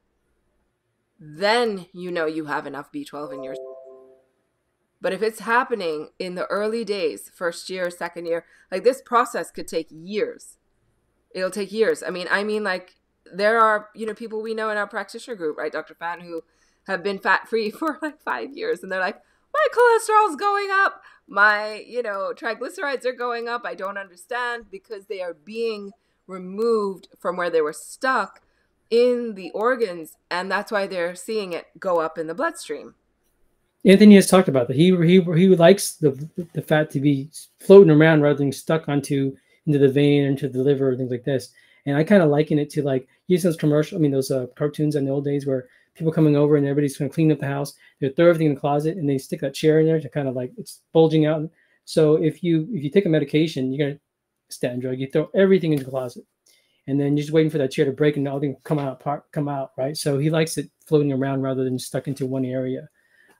Then you have enough B12 in your. But if it's happening in the early days, first year, second year, like this process could take years. It'll take years. I mean, like there are, people we know in our practitioner group, right, Dr. Fan, who have been fat-free for like 5 years. And they're like, my cholesterol's going up. My, triglycerides are going up. I don't understand, because they are being removed from where they were stuck in the organs. And that's why they're seeing it go up in the bloodstream. Anthony has talked about that. He likes the fat to be floating around rather than stuck into the vein, into the liver, things like this. And I kind of liken it to like using those those cartoons in the old days where people coming over and everybody's going to clean up the house. They throw everything in the closet and they stick that chair in there to kind of like it's bulging out. So if you take a medication, you're going to statin drug, you throw everything into the closet, and then you're just waiting for that chair to break and all things come out, right? So he likes it floating around rather than stuck into one area.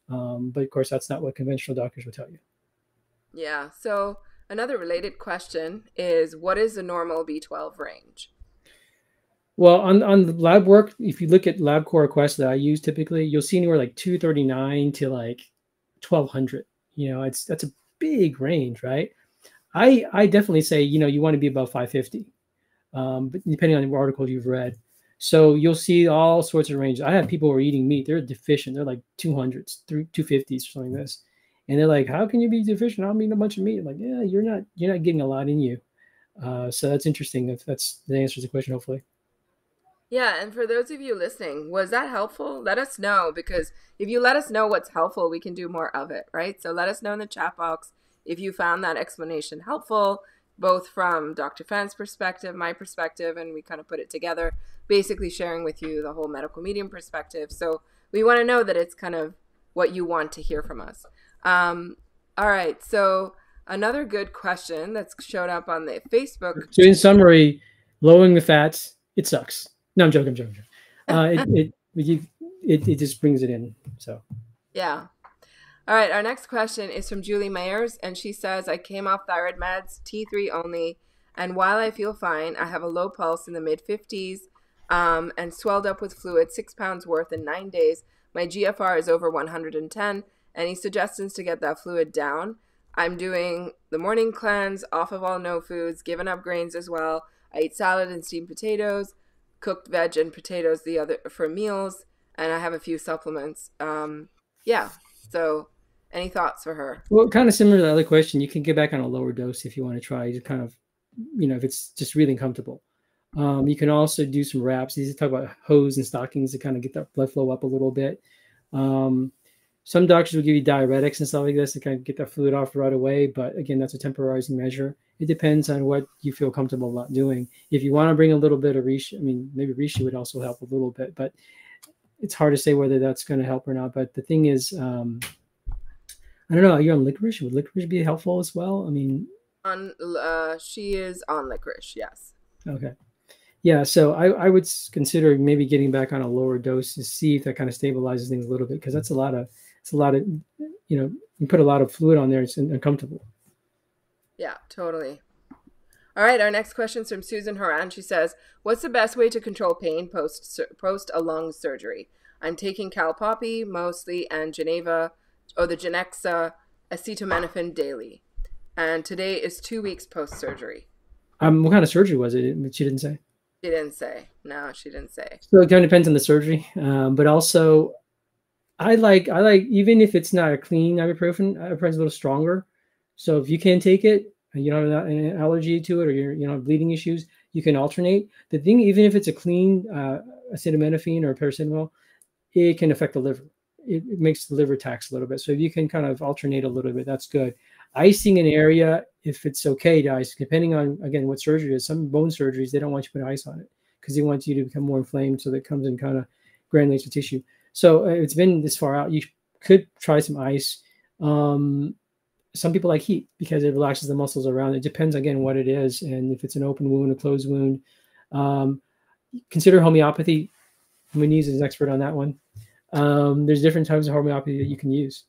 But of course, that's not what conventional doctors will tell you. Yeah. So, Another related question is, what is the normal B12 range? Well, on the lab work, if you look at LabCorp requests that I use typically, you'll see anywhere like 239 to like 1200. That's a big range, right? I definitely say, you want to be above 550, but depending on the article you've read. So you'll see all sorts of ranges. I have people who are eating meat. They're deficient. They're like 200s, 250s, or something like this. And they're like, how can you be deficient? I'm eating a bunch of meat. I'm like, yeah, you're not getting a lot in you. So that's interesting. If that's the answer to the question, hopefully. Yeah, and for those of you listening, was that helpful? Let us know, because if you let us know what's helpful, we can do more of it, right? So let us know in the chat box if you found that explanation helpful, both from Dr. Fan's perspective, my perspective, and we kind of put it together, basically sharing with you the whole medical medium perspective. So we want to know that it's kind of what you want to hear from us. All right, so another good question that's showed up on the Facebook. So in summary, lowering the fats, it sucks. No, I'm joking. I'm joking. It just brings it in. So Yeah. All right, our next question is from Julie Mayers, and she says, I came off thyroid meds, T3 only, and while I feel fine, I have a low pulse in the mid-50s and swelled up with fluid, 6 pounds worth in 9 days. My GFR is over 110. Any suggestions to get that fluid down? I'm doing the morning cleanse, off of all no foods, giving up grains as well. I eat salad and steamed potatoes, cooked veg and potatoes the other for meals, and I have a few supplements. Yeah, so any thoughts for her? well, kind of similar to the other question, you can get back on a lower dose if you want to try to kind of, if it's just really uncomfortable. You can also do some wraps. These talk about hose and stockings to kind of get that blood flow up a little bit. Some doctors will give you diuretics and stuff like this to kind of get that fluid off right away. But again, that's a temporizing measure. It depends on what you feel comfortable about doing. If you want to bring a little bit of reishi, maybe reishi would also help a little bit, but it's hard to say whether that's going to help or not. But the thing is, I don't know. Are you on licorice? Would licorice be helpful as well? She is on licorice, yes. Okay. Yeah, so I would consider maybe getting back on a lower dose to see if that kind of stabilizes things a little bit, because it's a lot of, you put a lot of fluid on there, it's uncomfortable. Yeah, totally. All right, our next question is from Susan Horan. She says, what's the best way to control pain post a lung surgery? I'm taking Cal Poppy mostly and the Genexa acetaminophen daily. And today is 2 weeks post-surgery. What kind of surgery was it? She didn't say. She didn't say. No, she didn't say. So it kind of depends on the surgery. But also, I like even if it's not a clean ibuprofen, ibuprofen's a little stronger. So if you can take it and you don't have an allergy to it, or you're bleeding issues, you can alternate. The thing, even if it's a clean acetaminophen or paracetamol, it can affect the liver. It makes the liver tax a little bit. So if you can kind of alternate a little bit, that's good. Icing an area, if it's okay to ice, depending on, again, what surgery it is. Some bone surgeries, they don't want you to put ice on it because they want you to become more inflamed, so that it comes and kind of granulates the tissue. So it's been this far out. You could try some ice. Some people like heat because it relaxes the muscles around. It depends, again, what it is, and if it's an open wound, a closed wound. Consider homeopathy. Muniz is an expert on that one. There's different types of homeopathy that you can use.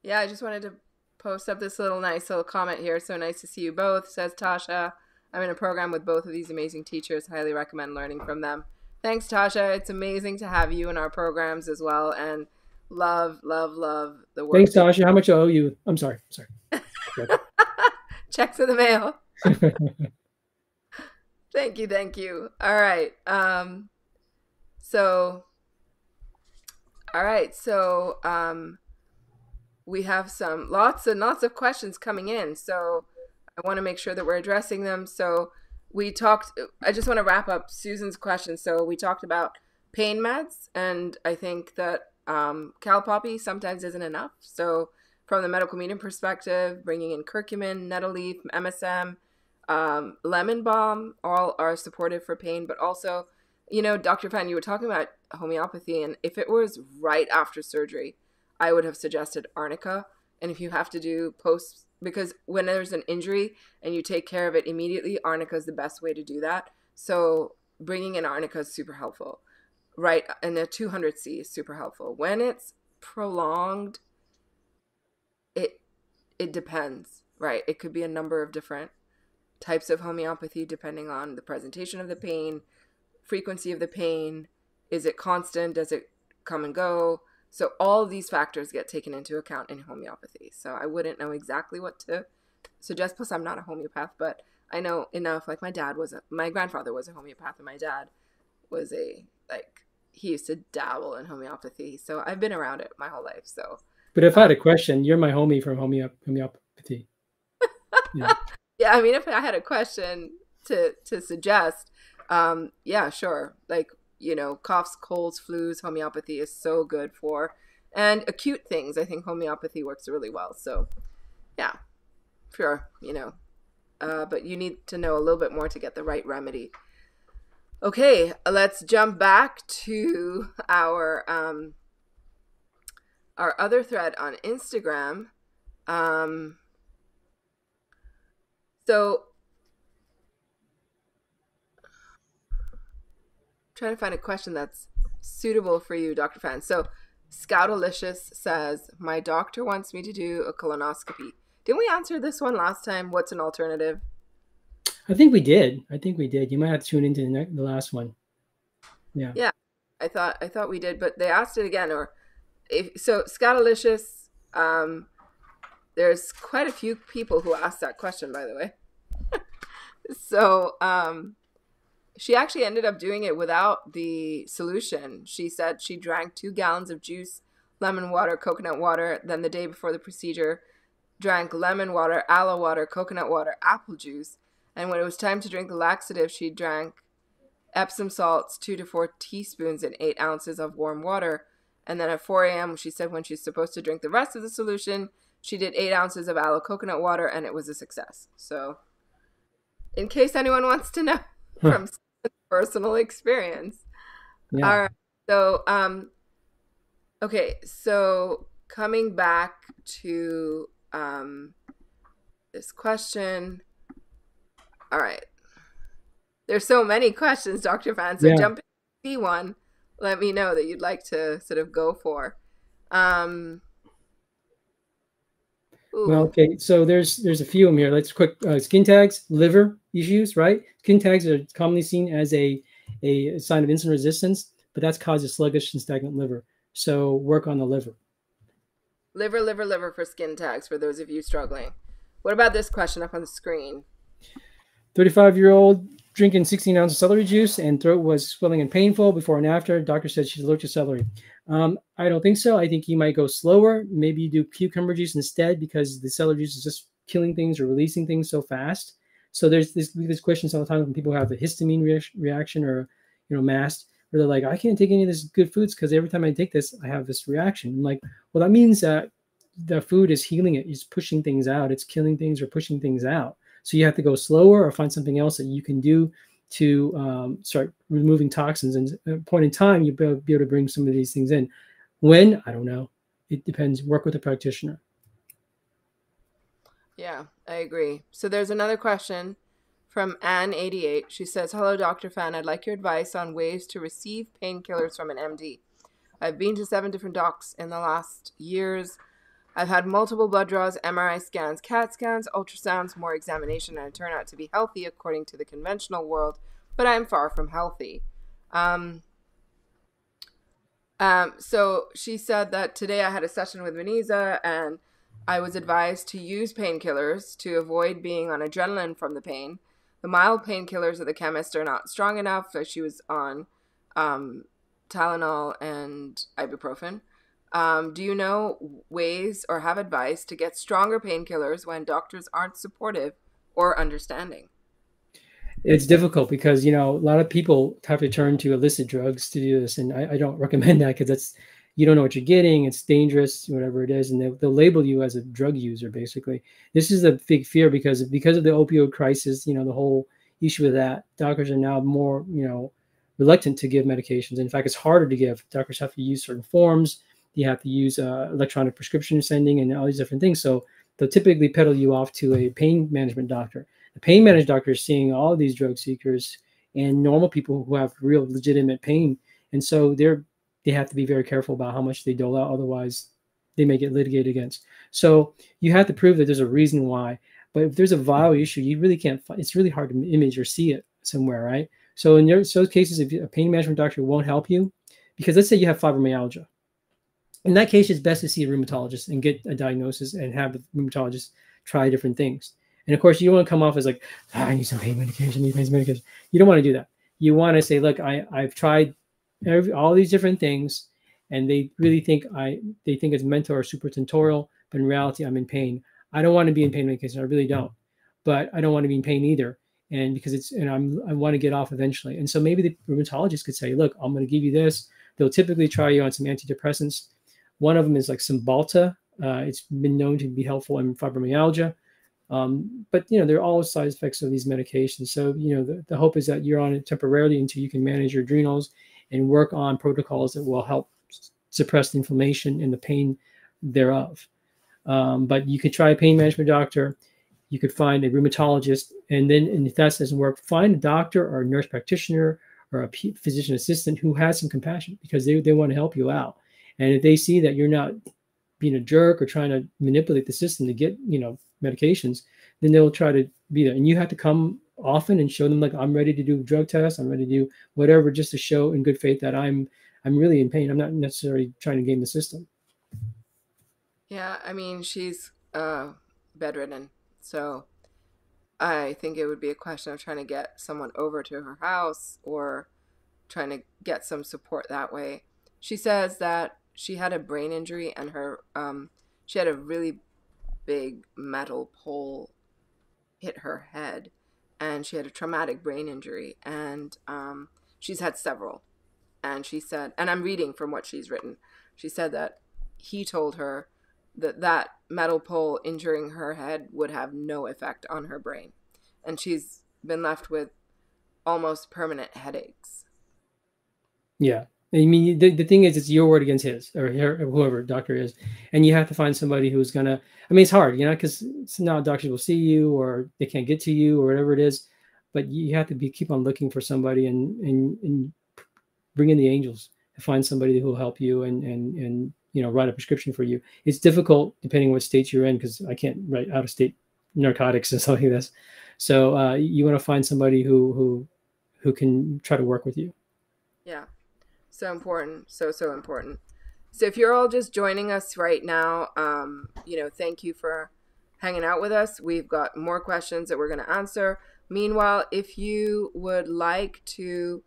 Yeah, I just wanted to post up this nice little comment here. So nice to see you both, says Tasha. I'm in a program with both of these amazing teachers. Highly recommend learning from them. Thanks, Tasha. It's amazing to have you in our programs as well. And love, love, love the work. Thanks, Tasha. How much I owe you? I'm sorry. Checks in the mail. Thank you. All right. We have lots and lots of questions coming in. So I want to make sure that we're addressing them. So I just want to wrap up Susan's question. So we talked about pain meds, and I think that Cal Poppy sometimes isn't enough. So from the medical medium perspective, bringing in curcumin, nettle leaf, MSM, lemon balm, all are supportive for pain. But also, Dr. Fan, you were talking about homeopathy, and if it was right after surgery, I would have suggested arnica. And if you have to do because when there's an injury and you take care of it immediately, arnica is the best way to do that. So bringing in arnica is super helpful, right? And the 200C is super helpful. When it's prolonged, it depends, right? It could be a number of different types of homeopathy depending on the presentation of the pain, frequency of the pain. Is it constant? Does it come and go? So all of these factors get taken into account in homeopathy. So I wouldn't know exactly what to suggest. Plus, I'm not a homeopath, but I know enough. Like my grandfather was a homeopath, and my dad was he used to dabble in homeopathy. So I've been around it my whole life. So, But if I had a question, you're my homie from homeopathy. Yeah. Yeah, I mean, if I had a question to suggest, yeah, sure. Like, coughs, colds, flus, homeopathy is so good for, and acute things. I think homeopathy works really well. So, yeah, sure, but you need to know a little bit more to get the right remedy. Okay, let's jump back to our other thread on Instagram. So, trying to find a question that's suitable for you, Dr. Fan. So, Scoutalicious says, my doctor wants me to do a colonoscopy. Didn't we answer this one last time? What's an alternative? I think we did. You might have to tune into the last one. Yeah. Yeah, I thought we did, but they asked it again. So Scoutalicious, there's quite a few people who asked that question, by the way. So she actually ended up doing it without the solution. She said she drank 2 gallons of juice, lemon water, coconut water. Then the day before the procedure, drank lemon water, aloe water, coconut water, apple juice. And when it was time to drink the laxative, she drank Epsom salts, 2 to 4 teaspoons and 8 ounces of warm water. And then at 4 a.m., she said when she's supposed to drink the rest of the solution, she did 8 ounces of aloe coconut water, and it was a success. So in case anyone wants to know from personal experience. Yeah. All right. So, okay. So coming back to this question. All right. There's so many questions, Dr. Fan. So jump in, see one. Let me know that you'd like to sort of go for. Well, okay. So there's a few of them here. Let's quick skin tags, liver issues, right? Skin tags are commonly seen as a sign of insulin resistance, but that's caused a sluggish and stagnant liver. So work on the liver. Liver for skin tags for those of you struggling. What about this question up on the screen? 35-year-old drinking 16 ounces of celery juice and throat was swelling and painful before and after. Doctor said she's allergic to celery. I don't think so. I think you might go slower. Maybe you do cucumber juice instead because the celery juice is just killing things or releasing things so fast. So there's this question sometimes when people have a histamine reaction or MAST, where they're like, I can't take any of this good foods because every time I take this, I have this reaction. I'm like, well, that means that the food is healing it. It's pushing things out. It's killing things or pushing things out. So you have to go slower or find something else that you can do to start removing toxins. And at a point in time, you'll be able to bring some of these things in. When? I don't know. It depends. Work with a practitioner. Yeah, I agree. So there's another question from Ann88. She says, hello, Dr. Fan. I'd like your advice on ways to receive painkillers from an MD. I've been to 7 different docs in the last years. I've had multiple blood draws, MRI scans, CAT scans, ultrasounds, more examination, and I turn out to be healthy according to the conventional world, but I'm far from healthy. So she said that today I had a session with Vanessa and I was advised to use painkillers to avoid being on adrenaline from the pain. The mild painkillers of the chemist are not strong enough, so she was on Tylenol and ibuprofen. Do you know ways or have advice to get stronger painkillers when doctors aren't supportive or understanding? It's difficult because, a lot of people have to turn to illicit drugs to do this. And I don't recommend that because you don't know what you're getting. It's dangerous, whatever it is. And they'll label you as a drug user, basically. This is a big fear because of the opioid crisis, the whole issue with that. Doctors are now more, reluctant to give medications. In fact, it's harder to give. Doctors have to use certain forms. You have to use electronic prescription sending and all these different things. So they'll typically peddle you off to a pain management doctor. The pain management doctor is seeing all of these drug seekers and normal people who have real legitimate pain. And so they have to be very careful about how much they dole out. Otherwise, they may get litigated against. So you have to prove that there's a reason why. But if there's a viral issue, you really can't find, it's really hard to image or see it somewhere, right? So in those cases, if a pain management doctor won't help you, because let's say you have fibromyalgia, in that case, it's best to see a rheumatologist and get a diagnosis and have the rheumatologist try different things. And of course, you don't want to come off as like, I need some pain medication, I need pain medication. You don't want to do that. You want to say, look, I've tried all these different things, and they really think they think it's mental or supratentorial, but in reality, I'm in pain. I don't want to be in pain medication. I really don't, but I don't want to be in pain either. And because I want to get off eventually. And so maybe the rheumatologist could say, look, I'm going to give you this. They'll typically try you on some antidepressants. One of them is like Cymbalta. It's been known to be helpful in fibromyalgia. But, there are all side effects of these medications. So, the hope is that you're on it temporarily until you can manage your adrenals and work on protocols that will help suppress the inflammation and the pain thereof. But you could try a pain management doctor. You could find a rheumatologist. And if that doesn't work, find a doctor or a nurse practitioner or a physician assistant who has some compassion, because they want to help you out. And if they see that you're not being a jerk or trying to manipulate the system to get, medications, then they'll try to be there. And you have to come often and show them, like, I'm ready to do drug tests, I'm ready to do whatever, just to show in good faith that I'm really in pain. I'm not necessarily trying to game the system. Yeah, I mean, she's bedridden, so I think it would be a question of trying to get someone over to her house or trying to get some support that way. She says that she had a brain injury, and she had a really big metal pole hit her head, and she had a traumatic brain injury, and she's had several. And she said, and I'm reading from what she's written, she said that he told her that metal pole injuring her head would have no effect on her brain, and she's been left with almost permanent headaches. Yeah. I mean, the thing is, it's your word against his or whoever doctor is. And you have to find somebody who's going to, I mean, it's hard, because now doctors will see you or they can't get to you or whatever it is. But you have to keep on looking for somebody and bring in the angels to find somebody who will help you and write a prescription for you. It's difficult depending on what state you're in, because I can't write out of state narcotics and stuff like this. So you want to find somebody who can try to work with you. Yeah. So important. So important. So if you're all just joining us right now, thank you for hanging out with us. We've got more questions that we're going to answer. Meanwhile, if you would like to,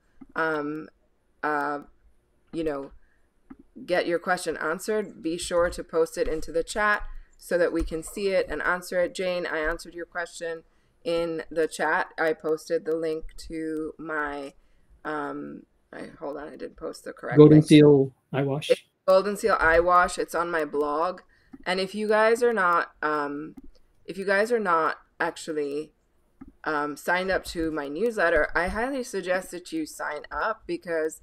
get your question answered, be sure to post it into the chat so that we can see it and answer it. Jane, I answered your question in the chat. I posted the link to my, hold on, I didn't post the correct Golden link. Seal Eye Wash. It's Golden Seal Eye Wash. It's on my blog. And if you guys are not, actually signed up to my newsletter, I highly suggest that you sign up, because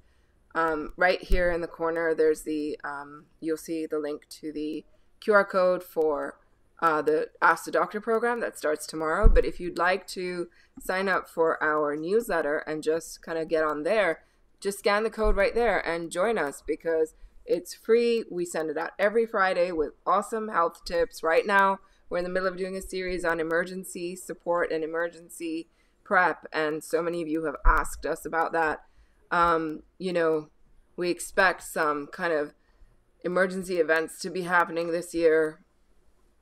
right here in the corner, there's you'll see the link to the QR code for the Ask the Doctor program that starts tomorrow. But if you'd like to sign up for our newsletter and just kind of get on there, just scan the code right there and join us, because it's free. We send it out every Friday with awesome health tips. Right now, we're in the middle of doing a series on emergency support and emergency prep, and so many of you have asked us about that. We expect some kind of emergency events to be happening this year.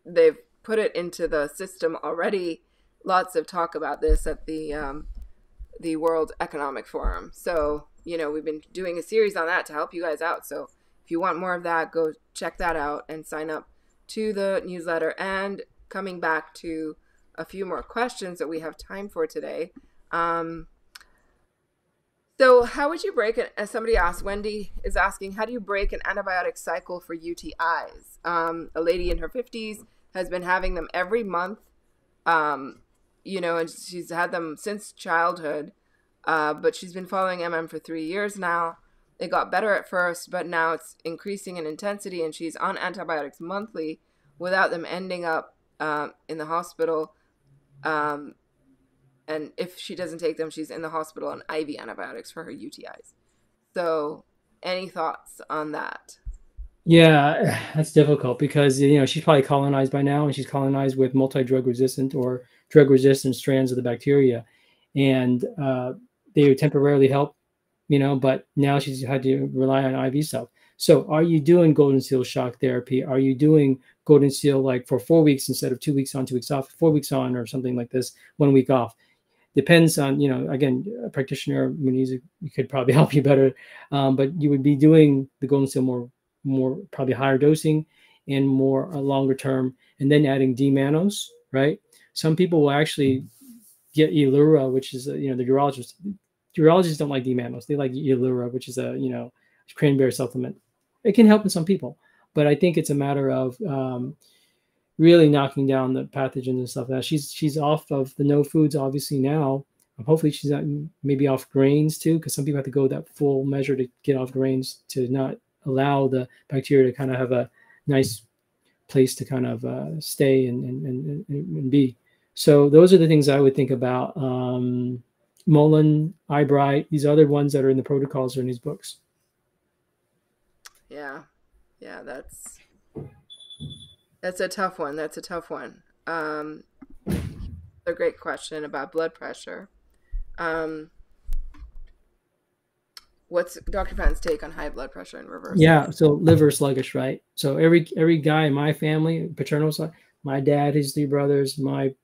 They've put it into the system already. Lots of talk about this at the World Economic Forum. So, we've been doing a series on that to help you guys out. So if you want more of that, go check that out and sign up to the newsletter. And coming back to a few more questions that we have time for today. So how would you break it? As somebody asked, Wendy is asking, how do you break an antibiotic cycle for UTIs? A lady in her 50s has been having them every month, and she's had them since childhood, but she's been following MM for 3 years now. It got better at first, but now it's increasing in intensity, and she's on antibiotics monthly without them ending up in the hospital. And if she doesn't take them, she's in the hospital on IV antibiotics for her UTIs. So any thoughts on that? Yeah, that's difficult because she's probably colonized by now, and she's colonized with multi-drug resistant or drug resistant strands of the bacteria, and they would temporarily help, but now she's had to rely on IV stuff. So, are you doing golden seal shock therapy? Are you doing golden seal like for 4 weeks instead of 2 weeks on, 2 weeks off, 4 weeks on, or something like this, 1 week off? Depends on, again, a practitioner, Muniz, could probably help you better, but you would be doing the golden seal more probably higher dosing and more longer term, and then adding D-mannose, right? Some people will actually get Elura, which is the urologists don't like D-mannose. They like Elura, which is a cranberry supplement. It can help in some people, but I think it's a matter of really knocking down the pathogens and stuff. That she's off of the no foods obviously now. Hopefully she's not maybe off grains too, because some people have to go that full measure to get off grains to not allow the bacteria to kind of have a nice place to kind of stay and be. So those are the things I would think about. Mullen, Eyebright, these other ones that are in the protocols or in these books. Yeah, yeah, that's a tough one. That's a tough one. A great question about blood pressure. Um, what's Dr. Pan's take on high blood pressure and reversal? Yeah, so liver sluggish, right? So every guy in my family, paternal side, my dad, his three brothers, my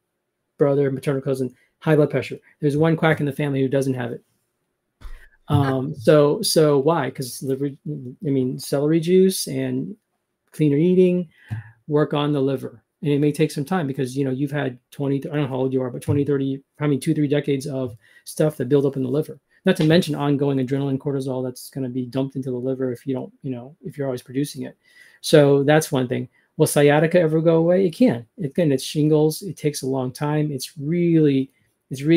brother, maternal cousin, high blood pressure. There's one quack in the family who doesn't have it. So why? Because celery juice and cleaner eating work on the liver. And it may take some time because, you've had 20, I don't know how old you are, but 20, 30, probably 2, 3 decades of stuff that build up in the liver. Not to mention ongoing adrenaline, cortisol that's going to be dumped into the liver if you don't, if you're always producing it. So that's one thing. Will sciatica ever go away? It can. Again, it's shingles. It takes a long time. It's really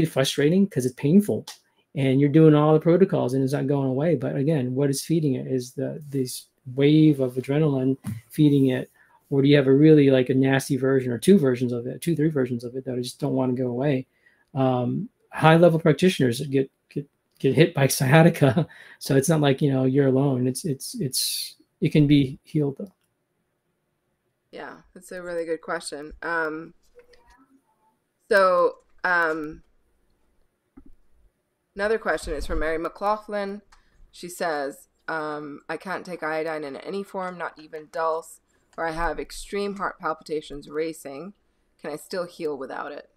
frustrating because it's painful. And you're doing all the protocols and it's not going away. But again, what is feeding it is this wave of adrenaline feeding it. Or do you have a really like a nasty version or two, 3 versions of it that just don't want to go away? High level practitioners get hit by sciatica, so it's not like you're alone. It can be healed though. Yeah, that's a really good question. So another question is from Mary McLaughlin. She says, I can't take iodine in any form, not even dulse, or I have extreme heart palpitations racing. Can I still heal without it?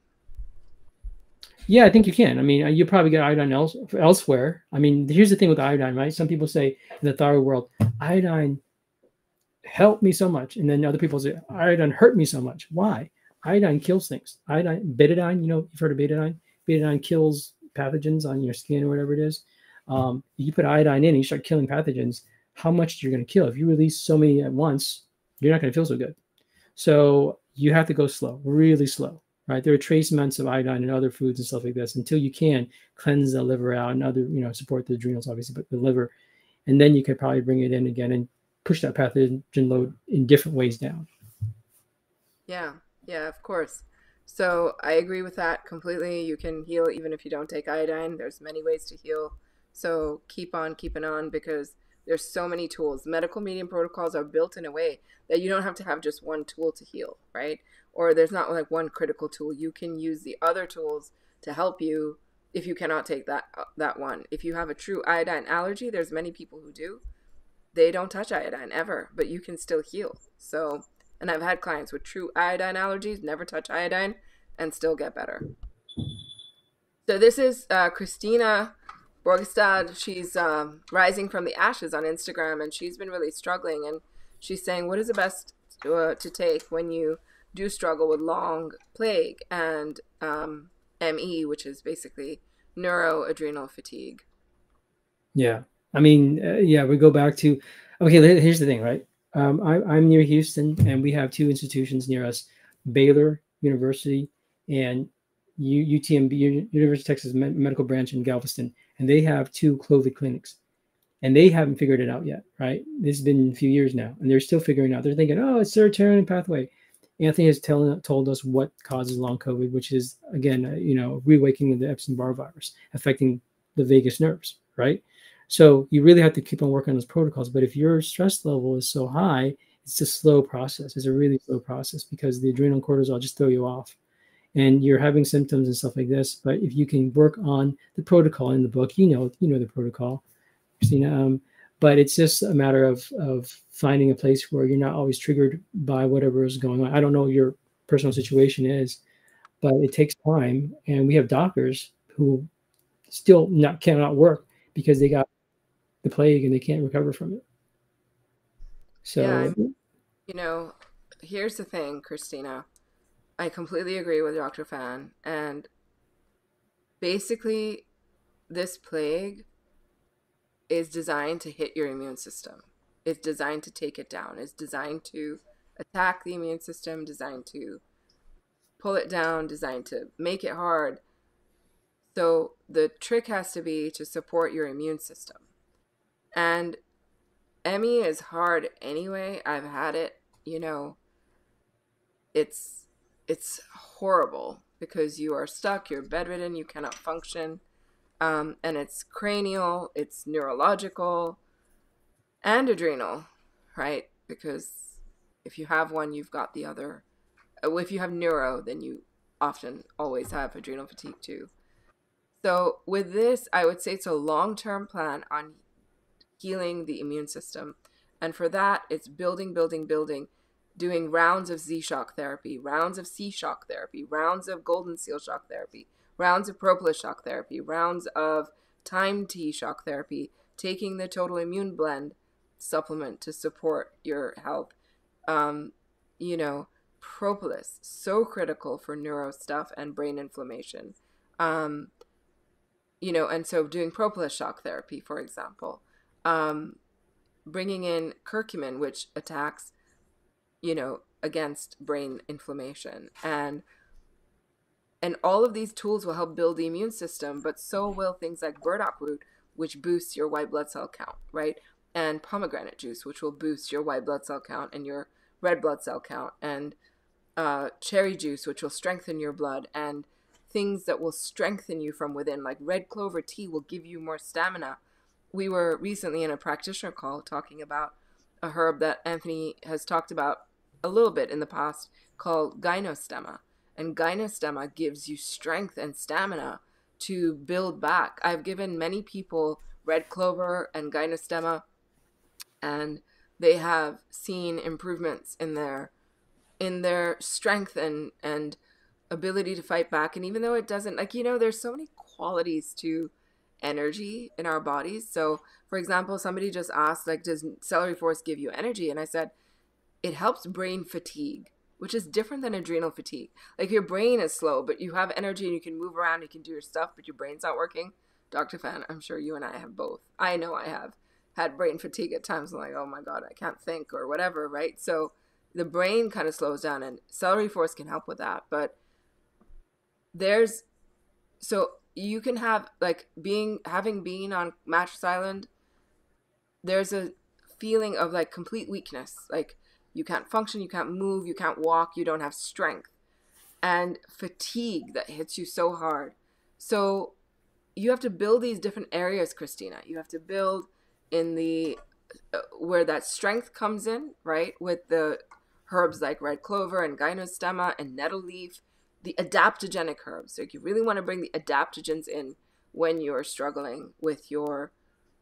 Yeah, I think you can. I mean, you probably get iodine elsewhere. I mean, here's the thing with iodine, right? Some people say in the thyroid world, iodine helped me so much. And then other people say, iodine hurt me so much. Why? Iodine kills things. Betadine, you've heard of betadine? Betadine kills pathogens on your skin or whatever it is. You put iodine in and you start killing pathogens. How much you're going to kill? If you release so many at once, you're not going to feel so good. So you have to go slow, really slow, right? There are trace amounts of iodine in other foods and stuff like this until you can cleanse the liver out and other, support the adrenals, obviously, but the liver. And then you could probably bring it in again and push that pathogen load in different ways down. Yeah, yeah, of course. So I agree with that completely. You can heal even if you don't take iodine. There's many ways to heal. So keep on keeping on because there's so many tools. Medical medium protocols are built in a way that you don't have to have just one tool to heal, right? Or there's not like one critical tool. You can use the other tools to help you if you cannot take that one. If you have a true iodine allergy, there's many people who do. They don't touch iodine ever, but you can still heal. So, and I've had clients with true iodine allergies, never touch iodine, and still get better. So this is Christina Borgestad. She's rising from the ashes on Instagram, and she's been really struggling. And she's saying, what is the best to take when you do struggle with long plague and ME, which is basically neuroadrenal fatigue? Yeah. I mean, we go back to, okay, here's the thing, right? I'm near Houston, and we have 2 institutions near us, Baylor University and UTMB, University of Texas Medical Branch in Galveston, and they have 2 COVID clinics, and they haven't figured it out yet, right? This has been a few years now, and they're still figuring it out. They're thinking, oh, it's serotonin pathway. Anthony has told us what causes long COVID, which is, again, reawakening of the Epstein-Barr virus, affecting the vagus nerves, right? So you really have to keep on working on those protocols. But if your stress level is so high, it's a slow process. It's a really slow process because the adrenal cortisol just throw you off, and you're having symptoms and stuff like this. But if you can work on the protocol in the book, you know the protocol, Christina. But it's just a matter of finding a place where you're not always triggered by whatever is going on. I don't know what your personal situation is, but it takes time, and we have doctors who still cannot work because they got the plague and they can't recover from it. Yeah, So here's the thing, Christina. I completely agree with Dr. Fan. And basically, this plague is designed to hit your immune system. It's designed to take it down. It's designed to attack the immune system, designed to pull it down, designed to make it hard. So the trick has to be to support your immune system. And ME is hard anyway. I've had it, it's horrible because you are stuck, you're bedridden, you cannot function. And it's cranial, it's neurological, and adrenal, right? Because if you have one, you've got the other. If you have neuro, then you often always have adrenal fatigue too. So with this, I would say it's a long-term plan on healing the immune system. And for that, it's building, doing rounds of Z-shock therapy, rounds of C-shock therapy, rounds of golden seal shock therapy, rounds of propolis shock therapy, rounds of Time T shock therapy, taking the Total Immune Blend supplement to support your health. Propolis, so critical for neuro stuff and brain inflammation. And so doing propolis shock therapy, for example, bringing in curcumin, which attacks, against brain inflammation. And all of these tools will help build the immune system, but so will things like burdock root, which boosts your white blood cell count, right? And pomegranate juice, which will boost your white blood cell count and your red blood cell count, and cherry juice, which will strengthen your blood, and things that will strengthen you from within, like red clover tea will give you more stamina. We were recently in a practitioner call talking about a herb that Anthony has talked about a little bit in the past called gynostemma. And gynostemma gives you strength and stamina to build back. I've given many people red clover and gynostemma, and they have seen improvements in their strength and ability to fight back. And even though it doesn't, there's so many qualities to energy in our bodies. So for example, somebody just asked, does celery force give you energy? And I said, it helps brain fatigue, which is different than adrenal fatigue. Like, your brain is slow, but you have energy and you can move around, you can do your stuff, but your brain's not working. Dr. Fan, I'm sure you and I have both. I know I have had brain fatigue at times. I'm like, oh my God, I can't think or whatever, right? So the brain kind of slows down, and celery force can help with that. But so you can have, having been on Mattress Island, there's a feeling of complete weakness. You can't function, you can't move, you can't walk, you don't have strength, and fatigue that hits you so hard. So you have to build these different areas, Christina. You have to build in the where that strength comes in, right? With the herbs like red clover and gynostemma and nettle leaf, the adaptogenic herbs. So you really want to bring the adaptogens in when you're struggling with your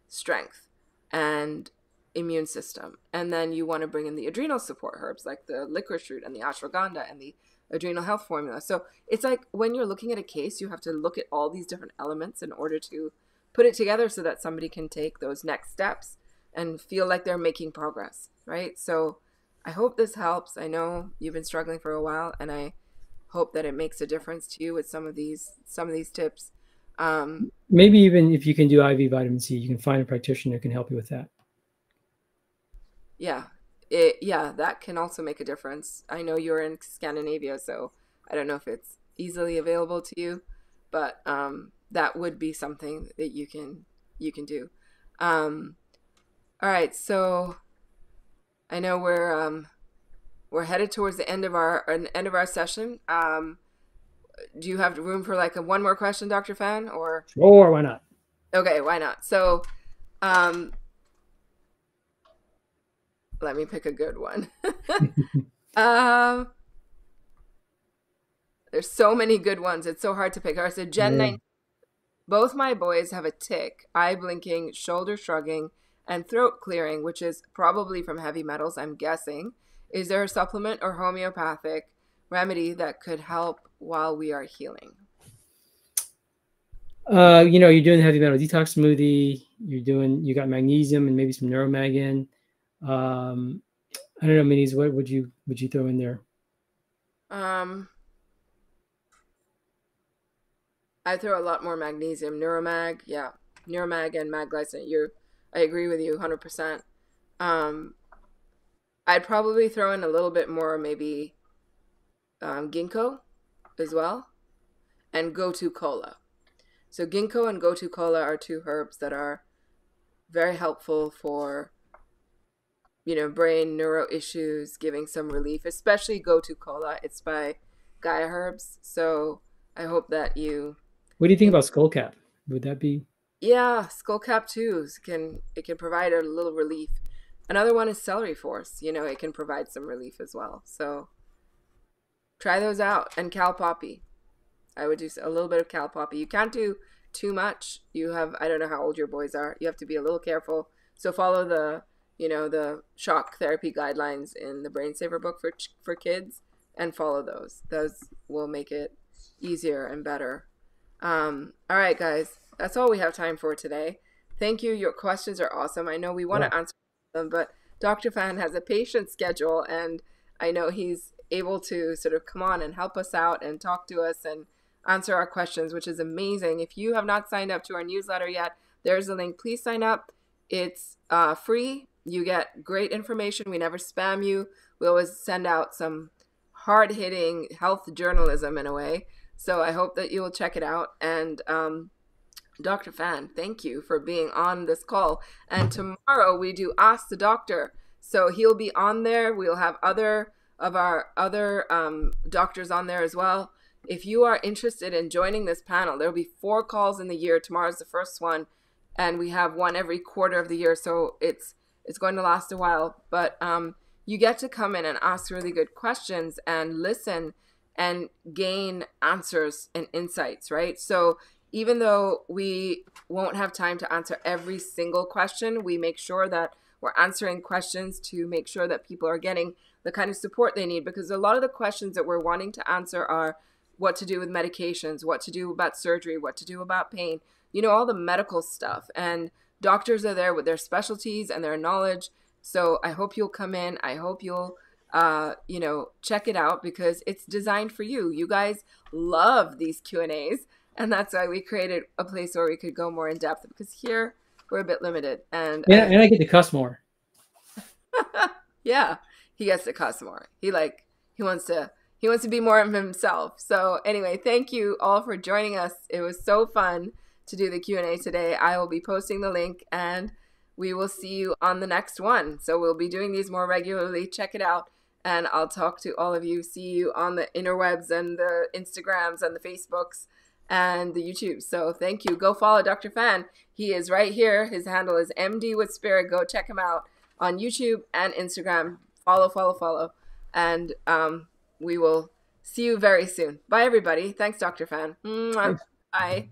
strength and immune system. And then you want to bring in the adrenal support herbs like the licorice root and the ashwagandha and the adrenal health formula. So it's like when you're looking at a case, you have to look at all these different elements in order to put it together so that somebody can take those next steps and feel like they're making progress, right? So I hope this helps. I know you've been struggling for a while, and I hope that it makes a difference to you with some of these tips. Maybe even if you can do IV vitamin C, you can find a practitioner who can help you with that. Yeah, that can also make a difference. I know you're in Scandinavia, so I don't know if it's easily available to you, but that would be something that you can do. All right, so I know we're headed towards the end of our session. Do you have room for one more question, Dr. Fan, or? Sure, why not? Okay, why not? So Um, let me pick a good one. um, there's so many good ones. It's so hard to pick. All right, so Gen Yeah. 9, both my boys have a tic, eye blinking, shoulder shrugging, and throat clearing, which is probably from heavy metals, I'm guessing. Is there a supplement or homeopathic remedy that could help while we are healing? You're doing the heavy metal detox smoothie. You got magnesium and maybe some neuromag in. Um, I don't know, minis. What would you throw in there? Um, I throw a lot more magnesium. Neuromag, yeah. Neuromag and mag glycinate. I agree with you 100%. Um, I'd probably throw in a little bit more, maybe ginkgo as well, and gotu kola. So ginkgo and gotu kola are two herbs that are very helpful for, brain neuro issues, giving some relief, especially gotu kola. It's by Gaia Herbs. So I hope that you, What do you think about skullcap? Would that be? yeah, skullcap too it can provide a little relief. Another one is celery force. It can provide some relief as well. So try those out. And cal poppy. I would do a little bit of cal poppy. You can't do too much. I don't know how old your boys are. You have to be a little careful. So follow the shock therapy guidelines in the Brain Saver book for kids, and follow those. Those will make it easier and better. All right, guys, that's all we have time for today. Thank you. Your questions are awesome. I know we want Yeah. to answer them, but Dr. Fan has a patient schedule, and I know he's able to sort of come on and help us out and talk to us and answer our questions, which is amazing. If you have not signed up to our newsletter yet, there's a link. Please sign up. It's free. You get great information. We never spam you. We always send out some hard-hitting health journalism in a way. So I hope that you will check it out. And Dr. Fan, thank you for being on this call. And tomorrow we do Ask the Doctor. So he'll be on there. We'll have other of our other doctors on there as well. If you are interested in joining this panel, there'll be 4 calls in the year. Tomorrow's the first one, and we have one every quarter of the year. So it's going to last a while. But you get to come in and ask really good questions and listen and gain answers and insights, right? So even though we won't have time to answer every single question, we make sure that we're answering questions to make sure that people are getting the kind of support they need, because a lot of the questions that we're wanting to answer are what to do with medications, what to do about surgery, what to do about pain, all the medical stuff. And doctors are there with their specialties and their knowledge. So I hope you'll come in. I hope you'll check it out, because it's designed for you. You guys love these Q&As, and that's why we created a place where we could go more in depth, because here we're a bit limited. And Yeah, and I get to cuss more. yeah, he gets to cuss more. He wants to be more of himself. So anyway, thank you all for joining us. It was so fun to do the Q&A today. I will be posting the link, and we will see you on the next one. So we'll be doing these more regularly. Check it out. And I'll talk to all of you. See you on the interwebs and the Instagrams and the Facebooks and the YouTube. So thank you. Go follow Dr. Fan. He is right here. His handle is MD with Spirit. Go check him out on YouTube and Instagram. Follow. And we will see you very soon. Bye, everybody. Thanks, Dr. Fan. Mwah. Thanks. Bye.